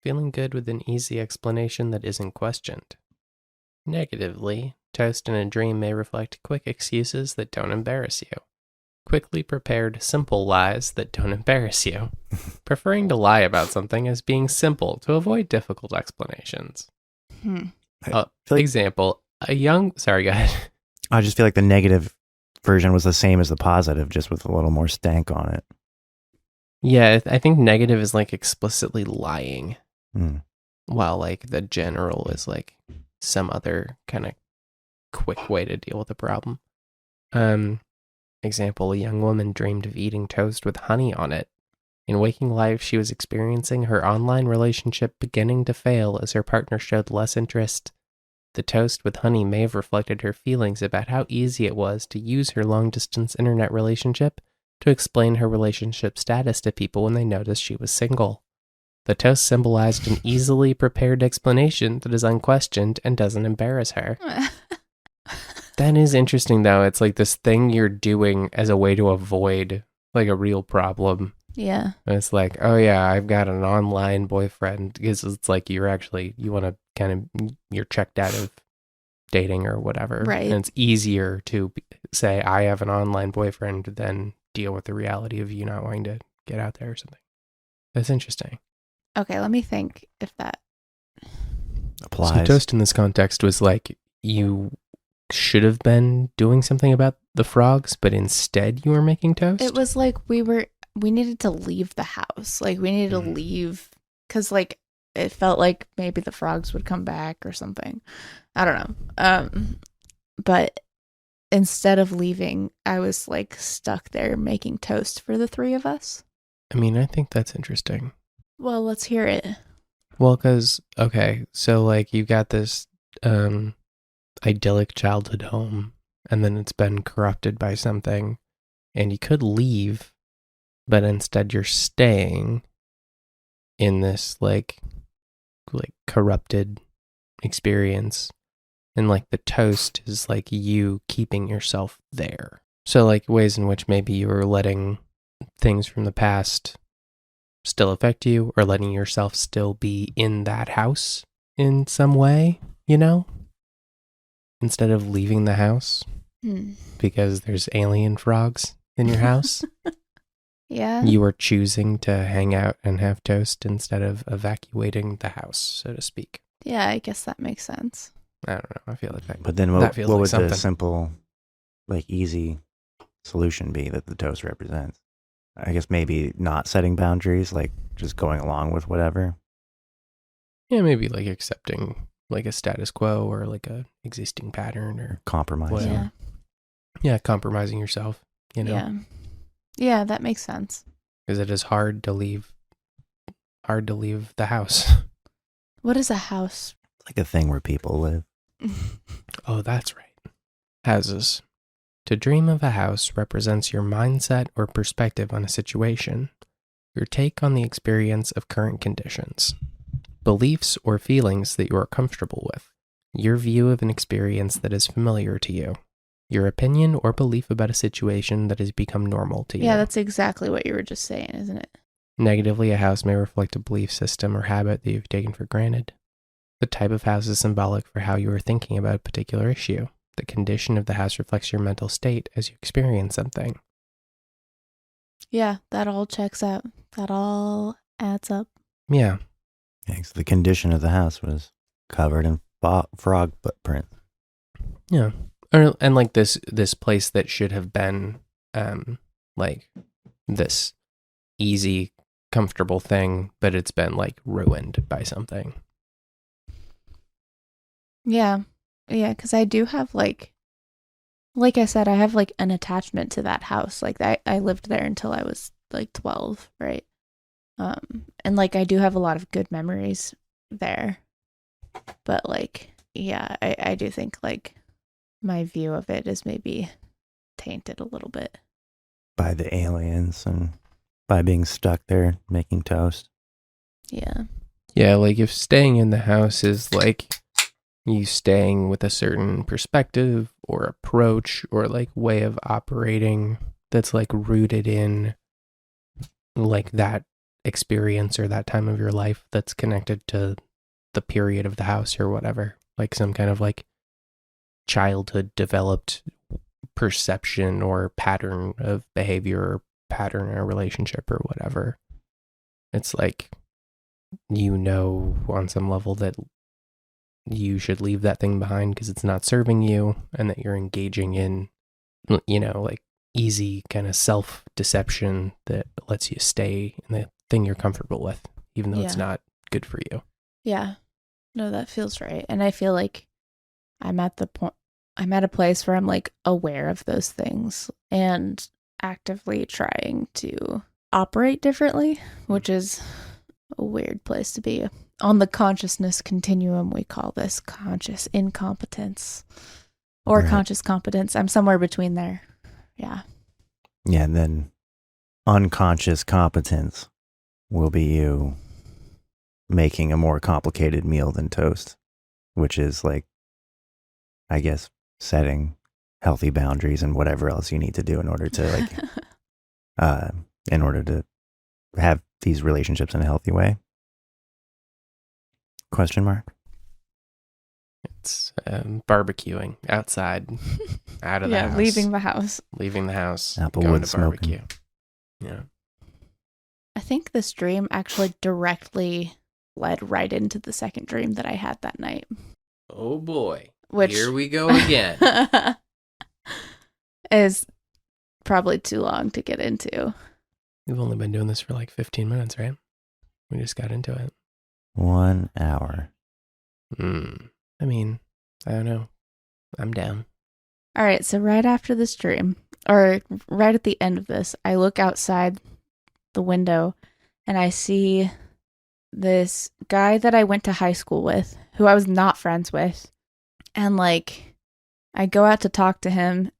B: Feeling good with an easy explanation that isn't questioned. Negatively, toast in a dream may reflect quick excuses that don't embarrass you. Quickly prepared, simple lies that don't embarrass you. Preferring to lie about something as being simple to avoid difficult explanations.
C: I feel like-
B: Example, sorry, go ahead.
C: I just feel like the negative version was the same as the positive, just with a little more stank on it.
B: Yeah, I think negative is like explicitly lying,
C: Mm.
B: while like the general is like some other kind of quick way to deal with a problem. Example, a young woman dreamed of eating toast with honey on it. In waking life, she was experiencing her online relationship beginning to fail as her partner showed less interest. The toast with honey may have reflected her feelings about how easy it was to use her long-distance internet relationship to explain her relationship status to people when they noticed she was single. The toast symbolized an easily prepared explanation that is unquestioned and doesn't embarrass her. That is interesting, though. It's like this thing you're doing as a way to avoid like a real problem.
A: Yeah.
B: And it's like, oh yeah, I've got an online boyfriend, because it's like you want to you're checked out of dating or whatever.
A: Right.
B: And it's easier to say I have an online boyfriend than deal with the reality of you not wanting to get out there or something. That's interesting.
A: Okay, let me think if that.
C: Applies.
B: So toast in this context was like you should have been doing something about the frogs, but instead you were making toast?
A: It was like we needed to leave the house. Like we needed to leave because like it felt like maybe the frogs would come back or something. I don't know. But instead of leaving, I was like stuck there making toast for the three of us.
B: I mean, I think that's interesting.
A: Well, let's hear it.
B: Well, because, okay, so like you got this idyllic childhood home, and then it's been corrupted by something, and you could leave, but instead you're staying in this like corrupted experience, and like the toast is like you keeping yourself there. So like ways in which maybe you were letting things from the past still affect you, or letting yourself still be in that house in some way, you know, instead of leaving the house because there's alien frogs in your house.
A: Yeah.
B: You are choosing to hang out and have toast instead of evacuating the house, so to speak.
A: Yeah, I guess that makes sense.
B: I don't know. I feel like that.
C: But then
B: that
C: what
B: feels
C: would
B: like
C: the
B: something.
C: simple, like easy solution be that the toast represents? I guess maybe not setting boundaries, like just going along with whatever.
B: Yeah, maybe like accepting like a status quo or like a existing pattern or
C: Compromise.
B: whatever.
A: Yeah.
B: Yeah, compromising yourself, you know,
A: Yeah. Yeah, that makes sense.
B: because it is hard to leave the house.
A: What is a house?
C: It's like a thing where people live.
B: Oh, that's right. Houses. To dream of a house represents your mindset or perspective on a situation, your take on the experience of current conditions, beliefs or feelings that you are comfortable with, your view of an experience that is familiar to you, your opinion or belief about a situation that has become normal to you.
A: Yeah, that's exactly what you were just saying, isn't it?
B: Negatively, a house may reflect a belief system or habit that you've taken for granted. The type of house is symbolic for how you are thinking about a particular issue. The condition of the house reflects your mental state as you experience something.
A: Yeah, that all checks out. That all adds up.
B: Yeah.
C: Yeah, so the condition of the house was covered in frog footprint.
B: Yeah. And like this place that should have been like this easy, comfortable thing, but it's been like ruined by something.
A: Yeah. Yeah, because I do have like I said, I have like an attachment to that house. Like I lived there until I was like 12, right? And like I do have a lot of good memories there. But like, yeah, I do think like my view of it is maybe tainted a little bit.
C: By the aliens and by being stuck there making toast.
A: Yeah.
B: Yeah, like if staying in the house is like you staying with a certain perspective or approach or like way of operating that's like rooted in like that experience or that time of your life that's connected to the period of the house or whatever, like some kind of like childhood developed perception or pattern of behavior or pattern in a relationship or whatever. It's like, you know, on some level that you should leave that thing behind because it's not serving you and that you're engaging in, you know, like easy kind of self-deception that lets you stay in the thing you're comfortable with, even though it's
A: Yeah.
B: not good for you.
A: Yeah. No, that feels right. And I feel like I'm at a place where I'm like aware of those things and actively trying to operate differently, which is a weird place to be. On the consciousness continuum, we call this conscious incompetence or
C: Right.
A: conscious competence. I'm somewhere between there. Yeah.
C: Yeah, and then unconscious competence will be you making a more complicated meal than toast, which is like, I guess, setting healthy boundaries and whatever else you need to do in order to like, in order to have these relationships in a healthy way. Question mark?
B: It's barbecuing outside, out of the house.
A: Leaving the house.
B: Leaving the house,
C: Applewood
B: going to
C: smoking.
B: barbecue. Yeah.
A: I think this dream actually directly led right into the second dream that I had that night.
B: Oh boy.
A: Which
B: Here we go again.
A: is probably too long to get into.
B: We've only been doing this for like 15 minutes, right? We just got into it.
C: 1 hour.
B: I mean, I don't know. I'm down.
A: All right, so right after this dream, or right at the end of this, I look outside the window and I see this guy that I went to high school with, who I was not friends with. And like, I go out to talk to him,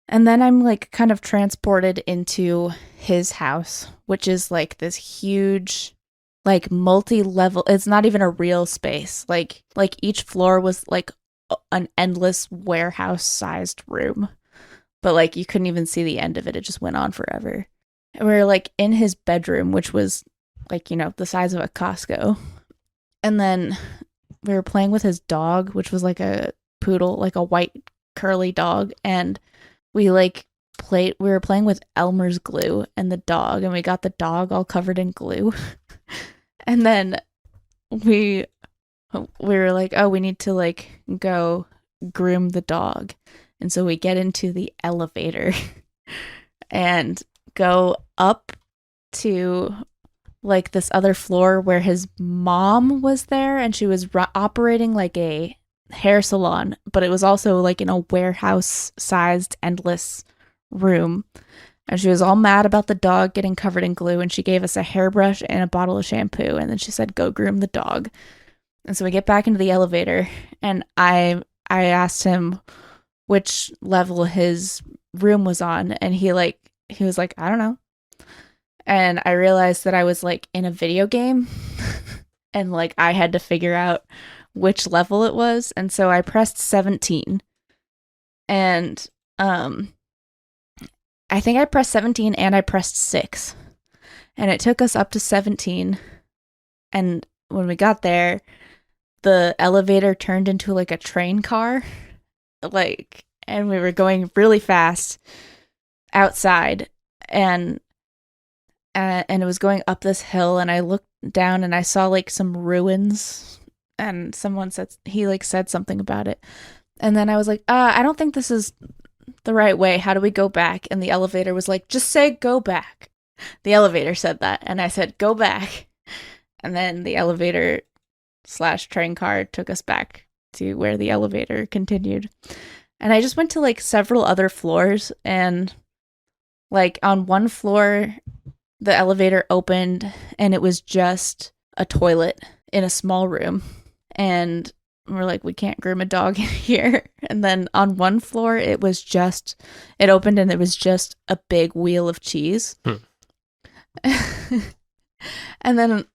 A: and then I'm like kind of transported into his house, which is like this huge, like multi-level, it's not even a real space. Like each floor was like an endless warehouse-sized room. But like you couldn't even see the end of it. It just went on forever. And we were like in his bedroom, which was like, you know, the size of a Costco. And then we were playing with his dog, which was like a poodle, like a white curly dog. And we were playing with Elmer's glue and the dog, and we got the dog all covered in glue. And then we were like, oh, we need to like go groom the dog. And so we get into the elevator and go up to like this other floor where his mom was there, and she was operating like a hair salon, but it was also like in a warehouse sized endless room. And she was all mad about the dog getting covered in glue, and she gave us a hairbrush and a bottle of shampoo, and then she said, go groom the dog. And so we get back into the elevator, and I asked him which level his room was on, and he was like, I don't know. And I realized that I was like in a video game and like I had to figure out which level it was. And so I pressed 17. And I think I pressed 17 and I pressed 6. And it took us up to 17. And when we got there, the elevator turned into like a train car. And we were going really fast outside, and it was going up this hill, and I looked down and I saw like some ruins, and someone said something about it. And then I was like, I don't think this is the right way. How do we go back? And the elevator was like, just say go back. The elevator said that, and I said go back. And then the elevator / train car took us back to where the elevator continued. And I just went to like several other floors, and like on one floor the elevator opened and it was just a toilet in a small room, and we're like, we can't groom a dog in here. And then on one floor it opened and it was just a big wheel of cheese. And then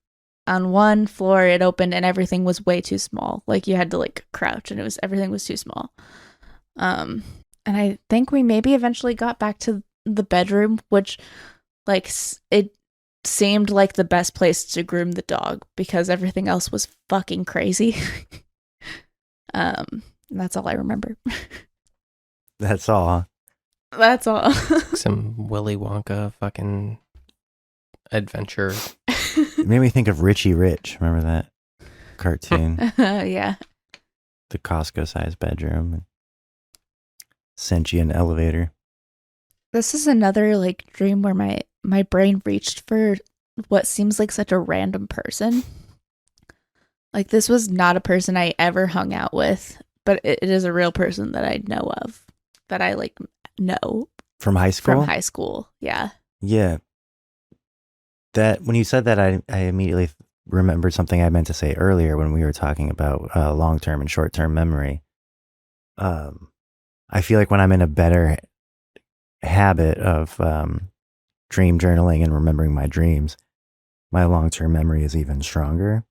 A: on one floor it opened and everything was way too small. Like you had to like crouch, and everything was too small. And I think we maybe eventually got back to the bedroom, which like it seemed like the best place to groom the dog because everything else was fucking crazy. And that's all I remember.
C: That's all.
A: That's all.
B: Some Willy Wonka fucking adventure.
C: It made me think of Richie Rich. Remember that cartoon?
A: Yeah.
C: The Costco-sized bedroom. Sentient elevator.
A: This is another like dream where my brain reached for what seems like such a random person. Like this was not a person I ever hung out with, but it is a real person that I know of, that I like know.
C: From high school?
A: From high school, yeah.
C: Yeah. That when you said that, I immediately remembered something I meant to say earlier when we were talking about long-term and short-term memory. I feel like when I'm in a better habit of dream journaling and remembering my dreams, my long-term memory is even stronger,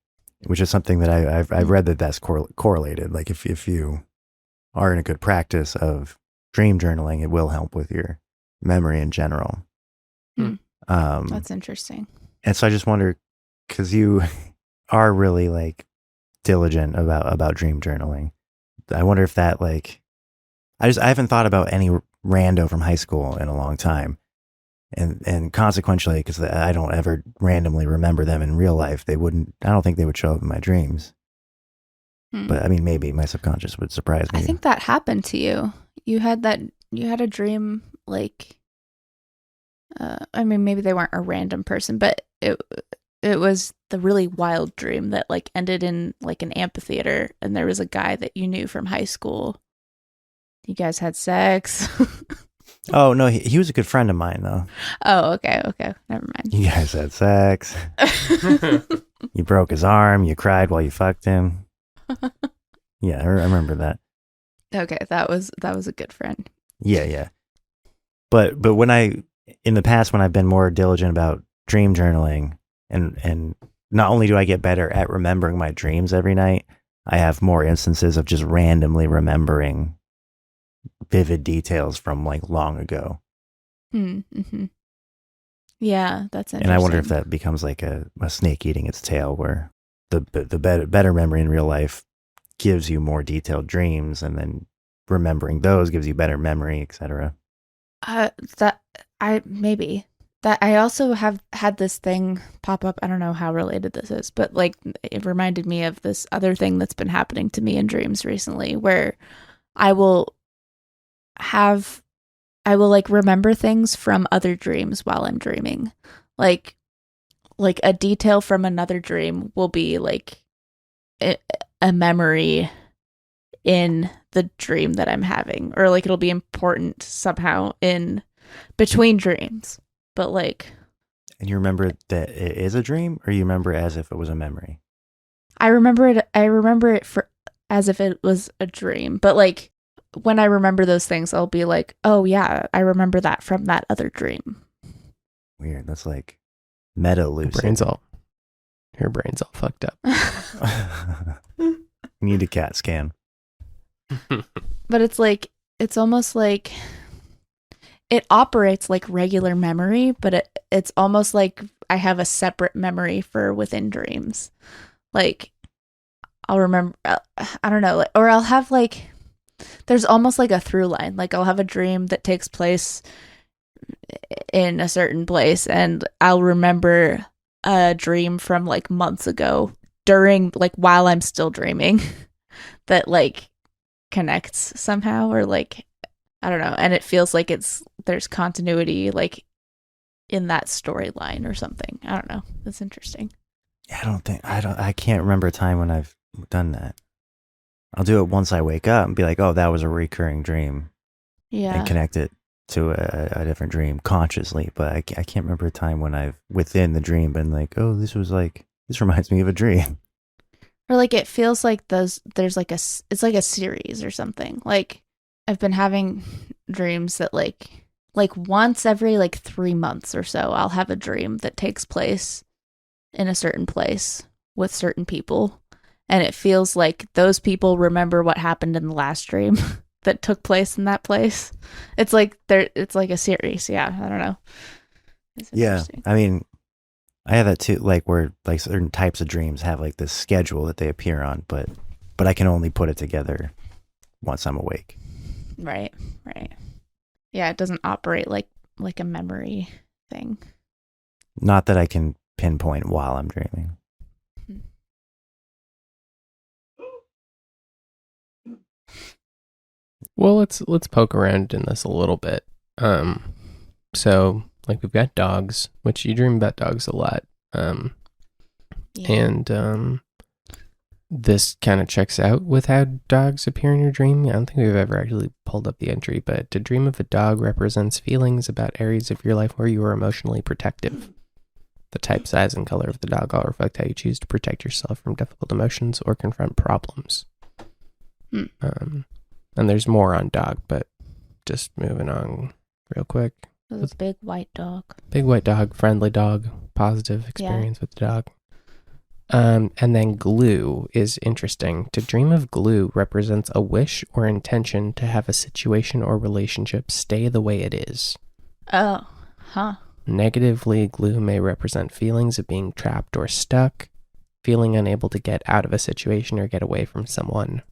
C: which is something that I've read that's correlated. Like if you are in a good practice of dream journaling, it will help with your memory in general.
A: That's interesting.
C: And so I just wonder, because you are really like diligent about dream journaling, I wonder if that like, I haven't thought about any rando from high school in a long time. And consequently, because I don't ever randomly remember them in real life, I don't think they would show up in my dreams. But I mean, maybe my subconscious would surprise me.
A: I think that happened to you. You had a dream like, I mean, maybe they weren't a random person, but it was the really wild dream that like ended in like an amphitheater, and there was a guy that you knew from high school. You guys had sex.
C: Oh, no, he was a good friend of mine, though.
A: Oh, okay. Never mind.
C: You guys had sex. You broke his arm. You cried while you fucked him. Yeah, I remember that.
A: Okay, that was a good friend.
C: Yeah. But in the past, when I've been more diligent about dream journaling, and not only do I get better at remembering my dreams every night, I have more instances of just randomly remembering vivid details from like long ago.
A: Mm-hmm. Yeah, that's interesting.
C: And I wonder if that becomes like a snake eating its tail, where the better memory in real life gives you more detailed dreams, and then remembering those gives you better memory, etc.
A: I also have had this thing pop up. I don't know how related this is, but like it reminded me of this other thing that's been happening to me in dreams recently, where I will like remember things from other dreams while I'm dreaming. Like like a detail from another dream will be like a memory in the dream that I'm having, or like it'll be important somehow in between dreams. But like,
C: And you remember that it is a dream, or you remember it as if it was a memory?
A: I remember it for as if it was a dream. But like when I remember those things, I'll be like, oh yeah, I remember that from that other dream.
C: Weird. That's like meta lucid.
B: Her brain's all fucked up.
C: You need a CAT scan.
A: But it's almost like it operates like regular memory, but it's almost like I have a separate memory for within dreams. Like I'll remember, I don't know, or I'll have like, there's almost like a through line. Like I'll have a dream that takes place in a certain place, and I'll remember a dream from like months ago during like while I'm still dreaming that like connects somehow, or like I don't know, and it feels like there's continuity like in that storyline or something. I don't know. That's interesting.
C: I can't remember a time when I've done that. I'll do it once I wake up and be like, oh, that was a recurring dream.
A: Yeah.
C: And connect it to a different dream consciously. But I can't remember a time when I've within the dream been like, oh, this reminds me of a dream.
A: Or like it feels like there's like it's like a series or something. Like I've been having dreams that like once every like 3 months or so, I'll have a dream that takes place in a certain place with certain people. And it feels like those people remember what happened in the last dream that took place in that place. It's like it's like a series. Yeah. I don't know.
C: Yeah. I mean, I have that too, like where like certain types of dreams have like this schedule that they appear on, but I can only put it together once I'm awake.
A: Right. Yeah, it doesn't operate like a memory thing.
C: Not that I can pinpoint while I'm dreaming.
B: Well, let's poke around in this a little bit. So like we've got dogs, which you dream about dogs a lot. And this kind of checks out with how dogs appear in your dream. I don't think we've ever actually pulled up the entry, but to dream of a dog represents feelings about areas of your life where you are emotionally protective. The type, size, and color of the dog all reflect how you choose to protect yourself from difficult emotions or confront problems. And there's more on dog, but just moving on real quick.
A: A big white dog.
B: Big white dog, friendly dog, positive experience with the dog. And then glue is interesting. To dream of glue represents a wish or intention to have a situation or relationship stay the way it is.
A: Oh, huh.
B: Negatively, glue may represent feelings of being trapped or stuck, feeling unable to get out of a situation or get away from someone,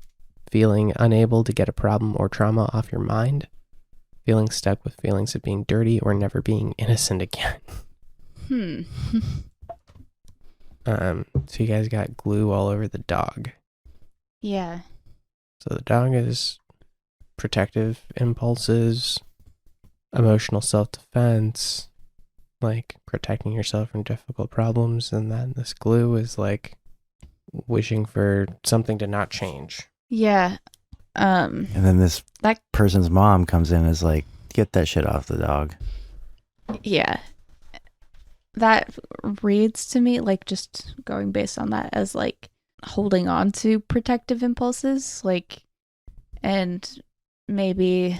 B: feeling unable to get a problem or trauma off your mind, feeling stuck with feelings of being dirty or never being innocent again. So you guys got glue all over the dog.
A: Yeah.
B: So the dog is protective impulses, emotional self-defense, like protecting yourself from difficult problems, and then this glue is like wishing for something to not change.
A: Yeah.
C: And then this person's mom comes in and is like, get that shit off the dog.
A: Yeah. That reads to me like, just going based on that, as like holding on to protective impulses, like, and maybe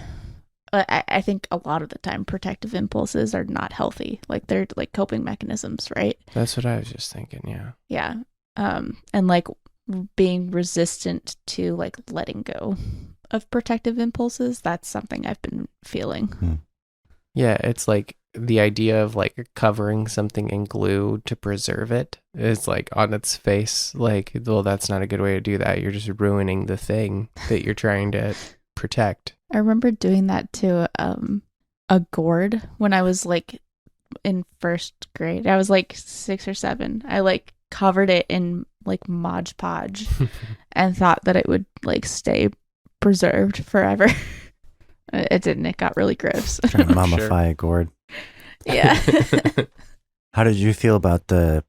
A: I think a lot of the time protective impulses are not healthy. Like they're like coping mechanisms, right?
B: That's what I was just thinking. Yeah.
A: Yeah. And like being resistant to like letting go of protective impulses. That's something I've been feeling.
B: Yeah. It's like the idea of like covering something in glue to preserve it is like on its face. Like, well, that's not a good way to do that. You're just ruining the thing that you're trying to protect.
A: I remember doing that to a gourd when I was like in first grade. I was like 6 or 7. I like covered it in like Mod Podge and thought that it would like stay preserved forever. It didn't. It got really gross.
C: Trying to mummify a gourd.
A: Yeah.
C: How did you feel about the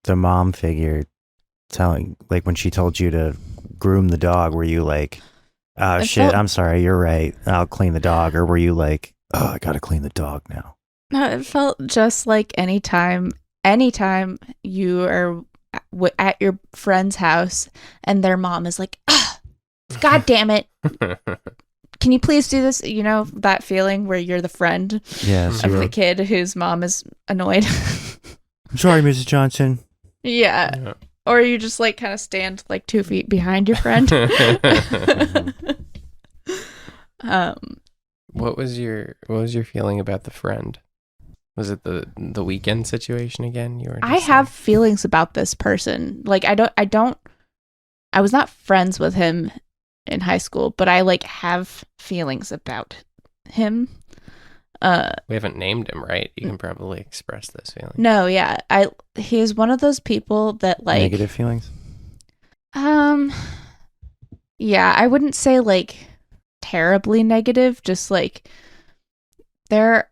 C: mom figure telling, like when she told you to groom the dog? Were you like, oh shit, I'm sorry, you're right, I'll clean the dog? Or were you like, oh, I gotta clean the dog now?
A: No, it felt just like anytime you are at your friend's house and their mom is like, ah, God damn it. Can you please do this? You know, that feeling where you're the friend of the kid whose mom is annoyed.
C: I'm sorry, Mrs. Johnson.
A: Yeah. Or you just like kind of stand like 2 feet behind your friend.
B: What was your feeling about the friend? Was it the weekend situation again?
A: I have feelings about this person. Like I was not friends with him in high school, but I like have feelings about him.
B: We haven't named him, right? You can probably express those feelings.
A: No, yeah. He's one of those people that like
C: negative feelings?
A: Yeah, I wouldn't say like terribly negative, just like there's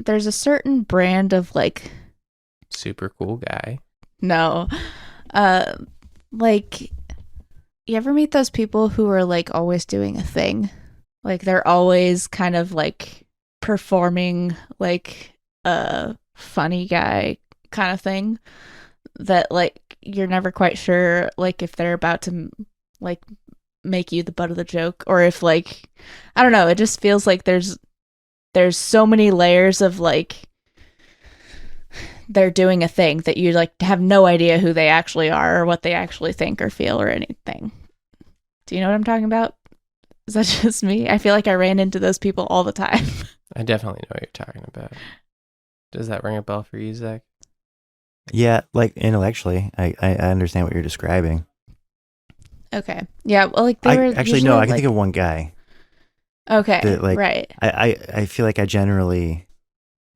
A: a certain brand of like
B: super cool guy.
A: No. Like you ever meet those people who are like always doing a thing? Like they're always kind of like performing like a funny guy kind of thing that like you're never quite sure like if they're about to like make you the butt of the joke or if like I don't know, it just feels like there's so many layers of like they're doing a thing that you like have no idea who they actually are or what they actually think or feel or anything. Do you know what I'm talking about? Is that just me? I feel like I ran into those people all the time.
B: I definitely know what you're talking about. Does that ring a bell for you, Zach?
C: Yeah, like intellectually, I understand what you're describing.
A: Okay. Yeah, well, like they were
C: actually no, I can think of one guy.
A: Okay,
C: that, like,
A: right.
C: I feel like I generally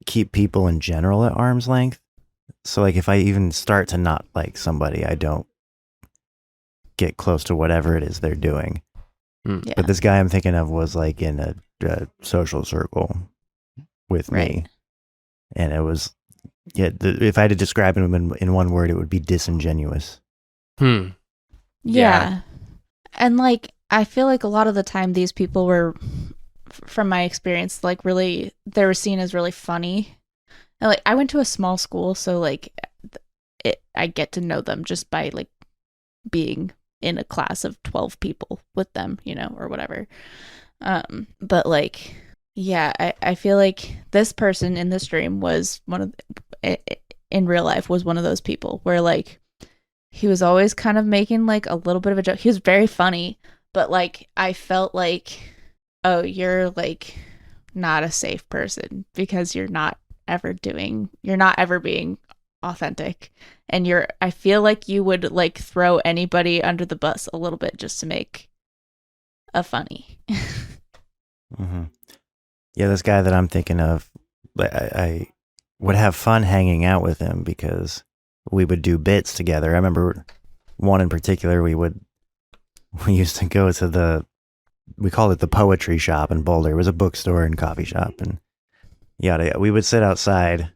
C: keep people in general at arm's length. So like if I even start to not like somebody, I don't get close to whatever it is they're doing.
A: Yeah.
C: But this guy I'm thinking of was like in a social circle with me. And it was, if I had to describe him in one word, it would be disingenuous.
A: Yeah. And like, I feel like a lot of the time these people were, from my experience, like really, they were seen as really funny. And like, I went to a small school, so like, I get to know them just by like being in a class of 12 people with them, you know, or whatever. But like, yeah, I feel like this person in this dream was in real life was one of those people where like, he was always kind of making like a little bit of a joke. He was very funny, but like I felt like, oh, you're like not a safe person because you're not ever being authentic. And I feel like you would like throw anybody under the bus a little bit just to make a funny.
C: Mm-hmm. Yeah, this guy that I'm thinking of, I would have fun hanging out with him because we would do bits together. I remember one in particular, we used to go to we called it the poetry shop in Boulder. It was a bookstore and coffee shop and yada. We would sit outside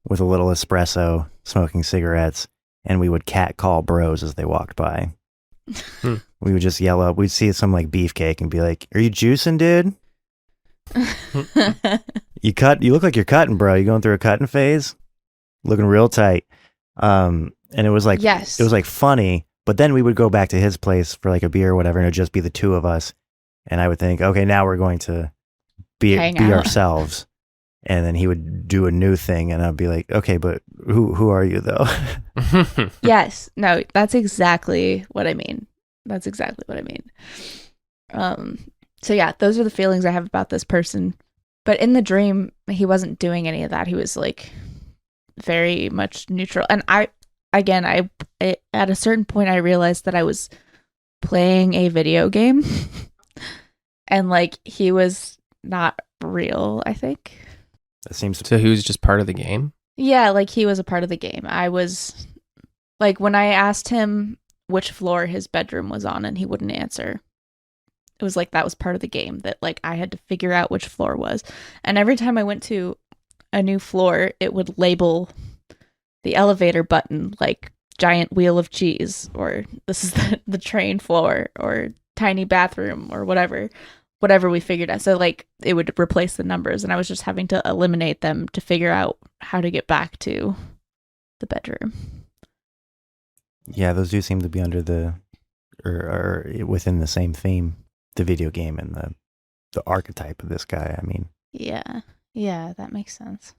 C: with a little espresso, smoking cigarettes, and we would catcall bros as they walked by. We would just yell up. We'd see some like beefcake and be like, "Are you juicing, dude? You look like you're cutting, bro. You going through a cutting phase? Looking real tight." And it was like,
A: yes,
C: it was like funny, but then we would go back to his place for like a beer or whatever, and it'd just be the two of us. And I would think, okay, now we're going to be ourselves. And then he would do a new thing, and I'd be like, okay, but who are you though?
A: Yes, no, that's exactly what I mean. So yeah, those are the feelings I have about this person. But in the dream, he wasn't doing any of that. He was like very much neutral. And I at a certain point I realized that I was playing a video game and like he was not real, I think.
C: That seems
B: so he was just part of the game?
A: Yeah, like he was a part of the game. I was like, when I asked him which floor his bedroom was on and he wouldn't answer, it was like that was part of the game, that like I had to figure out which floor was. And every time I went to a new floor, it would label the elevator button, like giant wheel of cheese, or this is the train floor, or tiny bathroom, or whatever we figured out. So like it would replace the numbers, and I was just having to eliminate them to figure out how to get back to the bedroom.
C: Yeah, those do seem to be under the or within the same theme, the video game and the archetype of this guy. I mean,
A: yeah, that makes sense.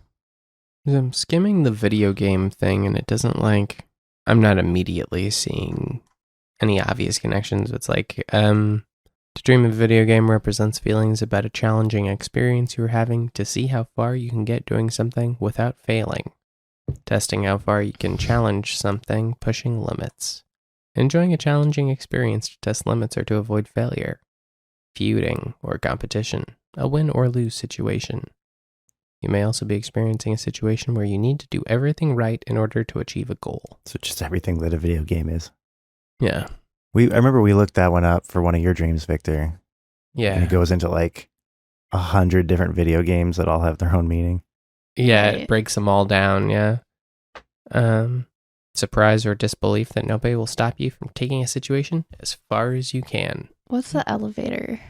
B: I'm skimming the video game thing, and it doesn't like, I'm not immediately seeing any obvious connections. It's like, to dream of a video game represents feelings about a challenging experience you're having to see how far you can get doing something without failing. Testing how far you can challenge something, pushing limits. Enjoying a challenging experience to test limits or to avoid failure. Feuding or competition, a win or lose situation. You may also be experiencing a situation where you need to do everything right in order to achieve a goal.
C: so just everything that a video game is.
B: Yeah.
C: I remember we looked that one up for one of your dreams, Victor.
B: Yeah.
C: And it goes into like 100 different video games that all have their own meaning.
B: Yeah,
A: Right.
B: it breaks them all down, yeah. Surprise or disbelief that nobody will stop you from taking a situation as far as you can.
A: What's the elevator?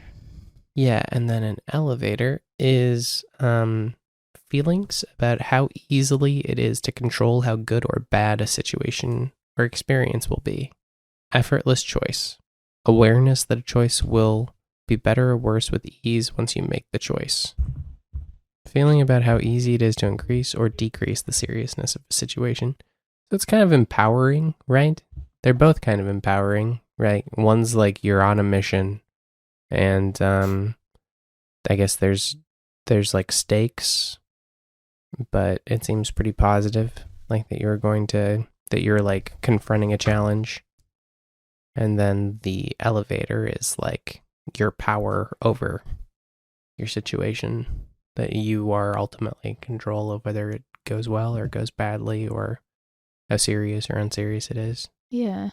B: Yeah, and then an elevator is feelings about how easily it is to control how good or bad a situation or experience will be. Effortless choice. Awareness that a choice will be better or worse with ease once you make the choice. Feeling about how easy it is to increase or decrease the seriousness of a situation. So it's kind of empowering, right? They're both kind of empowering, right? One's like you're on a mission, and I guess there's like stakes, but it seems pretty positive, like that you're like confronting a challenge. And then the elevator is like your power over your situation, that you are ultimately in control of whether it goes well or goes badly, or how serious or unserious it is.
A: Yeah.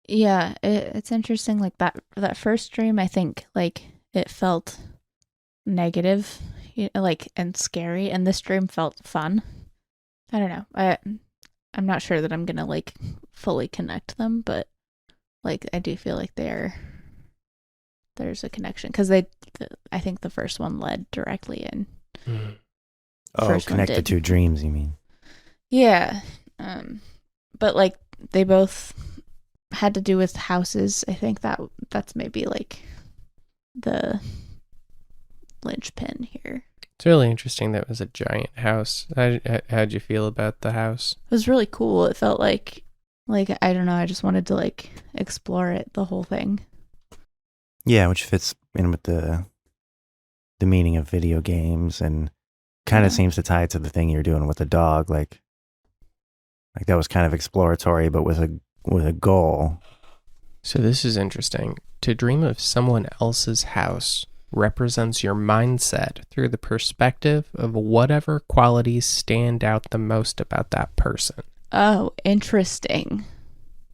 A: Yeah, it's interesting. Like that first dream, I think like it felt negative, like, and scary, and this dream felt fun. I don't know. I'm not sure that I'm gonna like fully connect them, but like I do feel like there's a connection, because I think the first one led directly in.
C: Oh,
A: First one
C: connect the
A: did.
C: two dreams, you mean?
A: Yeah. But like they both had to do with houses. I think that's maybe like the linchpin here.
B: It's really interesting that it was a giant house. How'd you feel about the house?
A: It was really cool. It felt like I don't know, I just wanted to like explore it, the whole thing.
C: Yeah, which fits in with the meaning of video games, and kind of
A: Yeah.
C: seems to tie it to the thing you're doing with the dog. Like that was kind of exploratory, but with a goal.
B: So this is interesting. To dream of someone else's house represents your mindset through the perspective of whatever qualities stand out the most about that person.
A: Oh, interesting.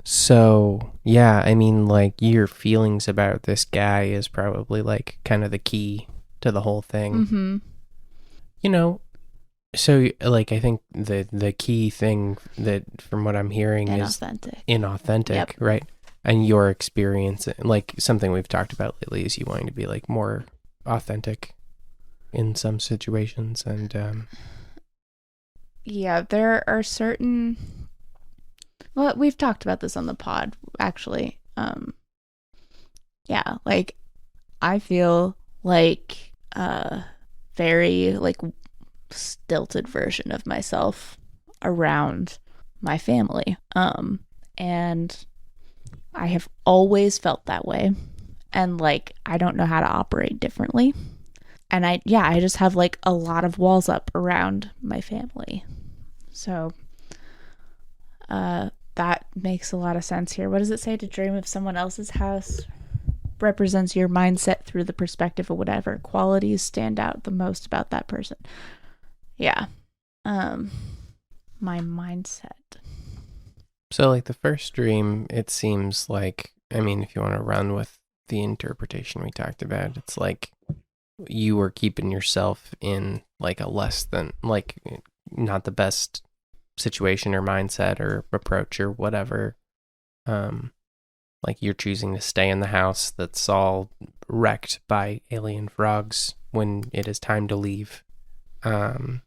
B: So, yeah, I mean, like, your feelings about this guy is probably, like, kind of the key to the whole thing.
A: Mm-hmm.
B: You know, so, like, I think the key thing that, from what I'm hearing, is inauthentic,
A: Yep.
B: right? And your experience, like, something we've talked about lately is you wanting to be, like, more authentic in some situations. And,
A: Yeah, there are certain... Well, we've talked about this on the pod, actually. Yeah, like, I feel like a very, like, stilted version of myself around my family. And I have always felt that way. And, like, I don't know how to operate differently. And I just have, like, a lot of walls up around my family. So, that makes a lot of sense here. What does it say? To dream of someone else's house represents your mindset through the perspective of whatever qualities stand out the most about that person. Yeah. My mindset.
B: so, like, the first dream, it seems like, I mean, if you want to run with the interpretation we talked about, it's like you were keeping yourself in, like, a less than, like, not the best situation or mindset or approach or whatever. Like you're choosing to stay in the house that's all wrecked by alien frogs when it is time to leave. And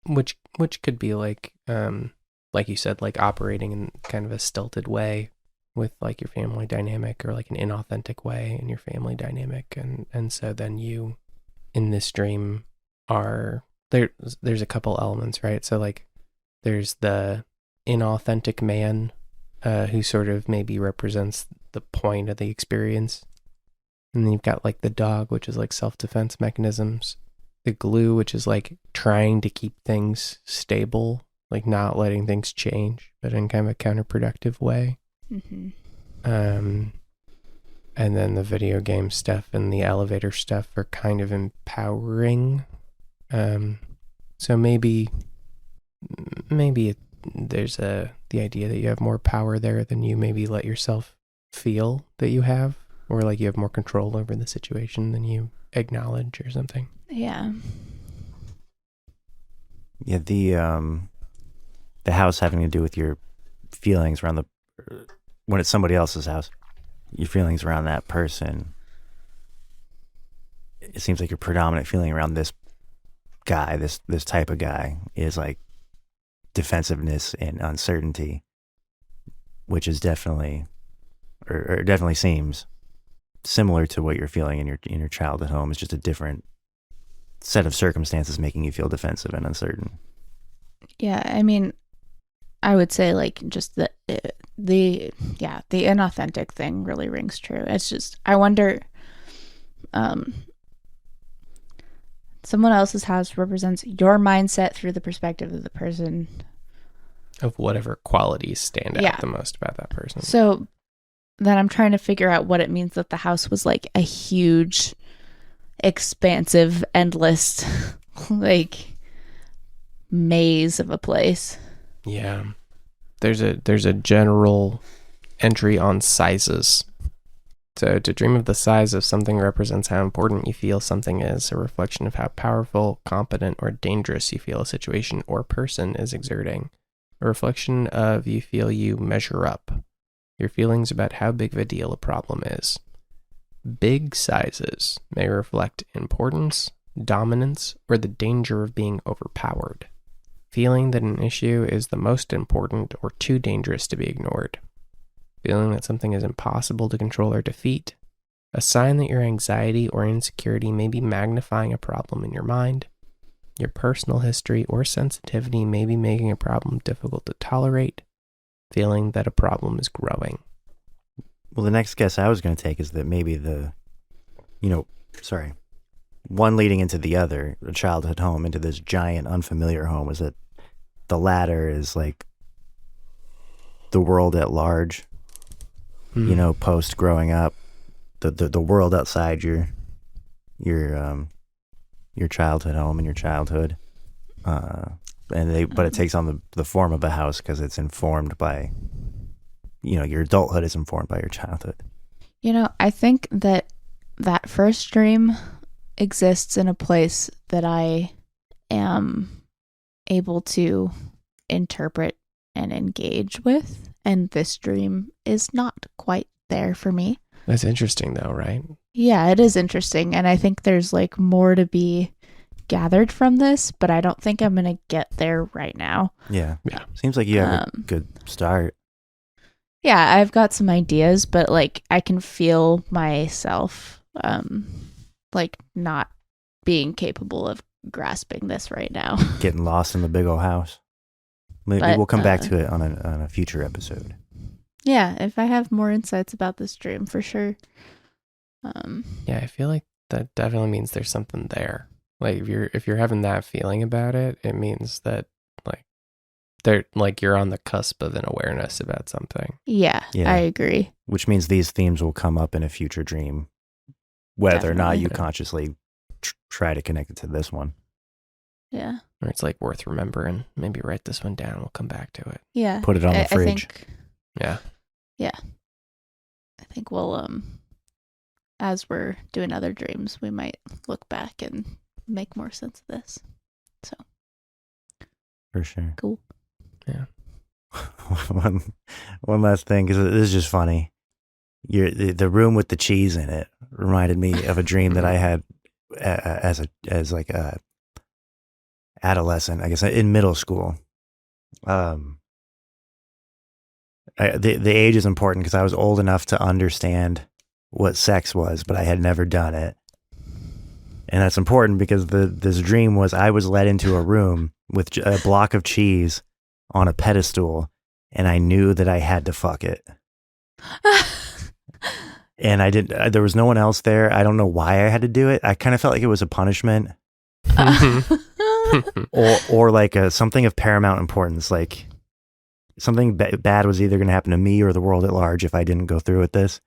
B: which could be like you said, like operating in kind of a stilted way with like your family dynamic, or like an inauthentic way in your family dynamic. And so then you in this dream are there's a couple elements, right? So like there's the inauthentic man who sort of maybe represents the point of the experience. And then you've got like the dog, which is like self-defense mechanisms. The glue, which is like trying to keep things stable, like not letting things change, but in kind of a counterproductive way.
A: Mm-hmm.
B: And then the video game stuff and the elevator stuff are kind of empowering. So maybe there's the idea that you have more power there than you maybe let yourself feel that you have, or like you have more control over the situation than you acknowledge or something.
A: Yeah.
C: Yeah, the house having to do with your feelings around when it's somebody else's house, your feelings around that person. It seems like your predominant feeling around this guy, this type of guy, is like defensiveness and uncertainty, which is definitely, or definitely seems similar to what you're feeling in your childhood home. It's just a different set of circumstances making you feel defensive and uncertain.
A: Yeah, I mean, I would say like just the inauthentic thing really rings true. It's just, I wonder, someone else's house represents your mindset through the perspective of the person.
B: Of whatever qualities stand out the most about that person.
A: So then I'm trying to figure out what it means that the house was like a huge, expansive, endless, like maze of a place.
B: Yeah. There's a general entry on sizes. So to dream of the size of something represents how important you feel something is, a reflection of how powerful, competent, or dangerous you feel a situation or person is exerting. A reflection of you feel you measure up. Your feelings about how big of a deal a problem is. Big sizes may reflect importance, dominance, or the danger of being overpowered. Feeling that an issue is the most important or too dangerous to be ignored. Feeling that something is impossible to control or defeat. A sign that your anxiety or insecurity may be magnifying a problem in your mind. Your personal history or sensitivity may be making a problem difficult to tolerate. Feeling that a problem is growing.
C: Well, the next guess I was going to take is that maybe one leading into the other, a childhood home into this giant unfamiliar home, is that the latter is like the world at large, post growing up, the world outside your childhood home and your childhood. But it takes on the form of a house because it's informed by, your adulthood is informed by your childhood.
A: I think that first dream exists in a place that I am able to interpret and engage with, and this dream is not quite there for me.
B: That's interesting though, right?
A: Yeah, it is interesting, and I think there's like more to be gathered from this, but I don't think I'm gonna get there right now.
C: Yeah. Seems like you have a good start.
A: Yeah, I've got some ideas, but like I can feel myself like not being capable of grasping this right now.
C: Getting lost in the big old house. Maybe we'll come back to it on a future episode.
A: Yeah, if I have more insights about this dream, for sure.
B: Yeah, I feel like that definitely means there's something there. Like if you're having that feeling about it, it means that you're on the cusp of an awareness about something.
A: Yeah, I agree.
C: Which means these themes will come up in a future dream, whether or not you
B: Okay.
C: consciously try to connect it to this one.
A: Yeah.
B: Or it's like worth remembering. Maybe write this one down. We'll come back to it.
A: Yeah.
C: Put it on the fridge.
A: I think,
B: Yeah.
A: I think we'll as we're doing other dreams, we might look back and make more sense of this. So
C: For sure.
A: Cool.
B: Yeah.
C: one last thing, because this is just funny. The room with the cheese in it reminded me of a dream that I had as a adolescent, I guess, in middle school. The age is important because I was old enough to understand what sex was, but I had never done it. And that's important because this dream was I was led into a room with a block of cheese on a pedestal, and I knew that I had to fuck it. And I didn't. There was no one else there. I don't know why I had to do it. I kind of felt like it was a punishment, or like something of paramount importance. Like something bad was either going to happen to me or the world at large if I didn't go through with this.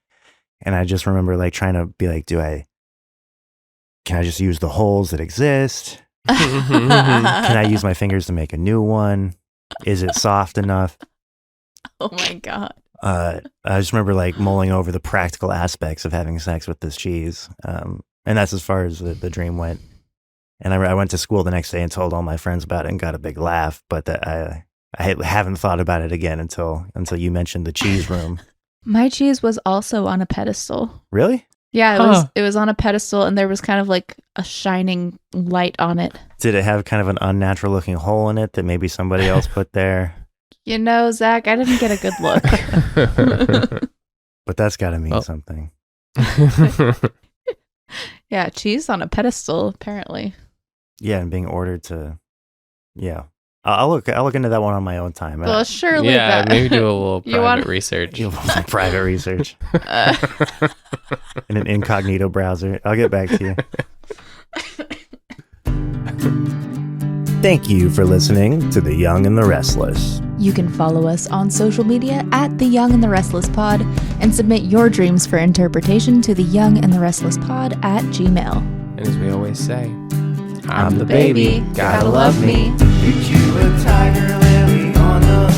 C: And I just remember like trying to be like, can I just use the holes that exist? Can I use my fingers to make a new one? Is it soft enough?
A: Oh my God.
C: I just remember like mulling over the practical aspects of having sex with this cheese. And that's as far as the dream went. And I went to school the next day and told all my friends about it and got a big laugh. But I haven't thought about it again until you mentioned the cheese room.
A: My cheese was also on a pedestal.
C: Really?
A: Yeah, it was on a pedestal, and there was kind of like a shining light on it.
C: Did it have kind of an unnatural looking hole in it that maybe somebody else put there?
A: You know, Zach, I didn't get a good look.
C: But that's got to mean something.
A: Yeah, cheese on a pedestal, apparently.
C: Yeah, and being ordered to, yeah. I'll look into that one on my own time.
A: Well, surely.
B: Yeah, maybe do a little private research.
C: Private research. In an incognito browser. I'll get back to you. Thank you for listening to The Young and the Restless.
A: You can follow us on social media at The Young and the Restless Pod and submit your dreams for interpretation to thejungandtherestlesspod at Gmail.
B: And as we always say,
A: I'm the baby. Gotta love me.
C: Get you a tiger lily on the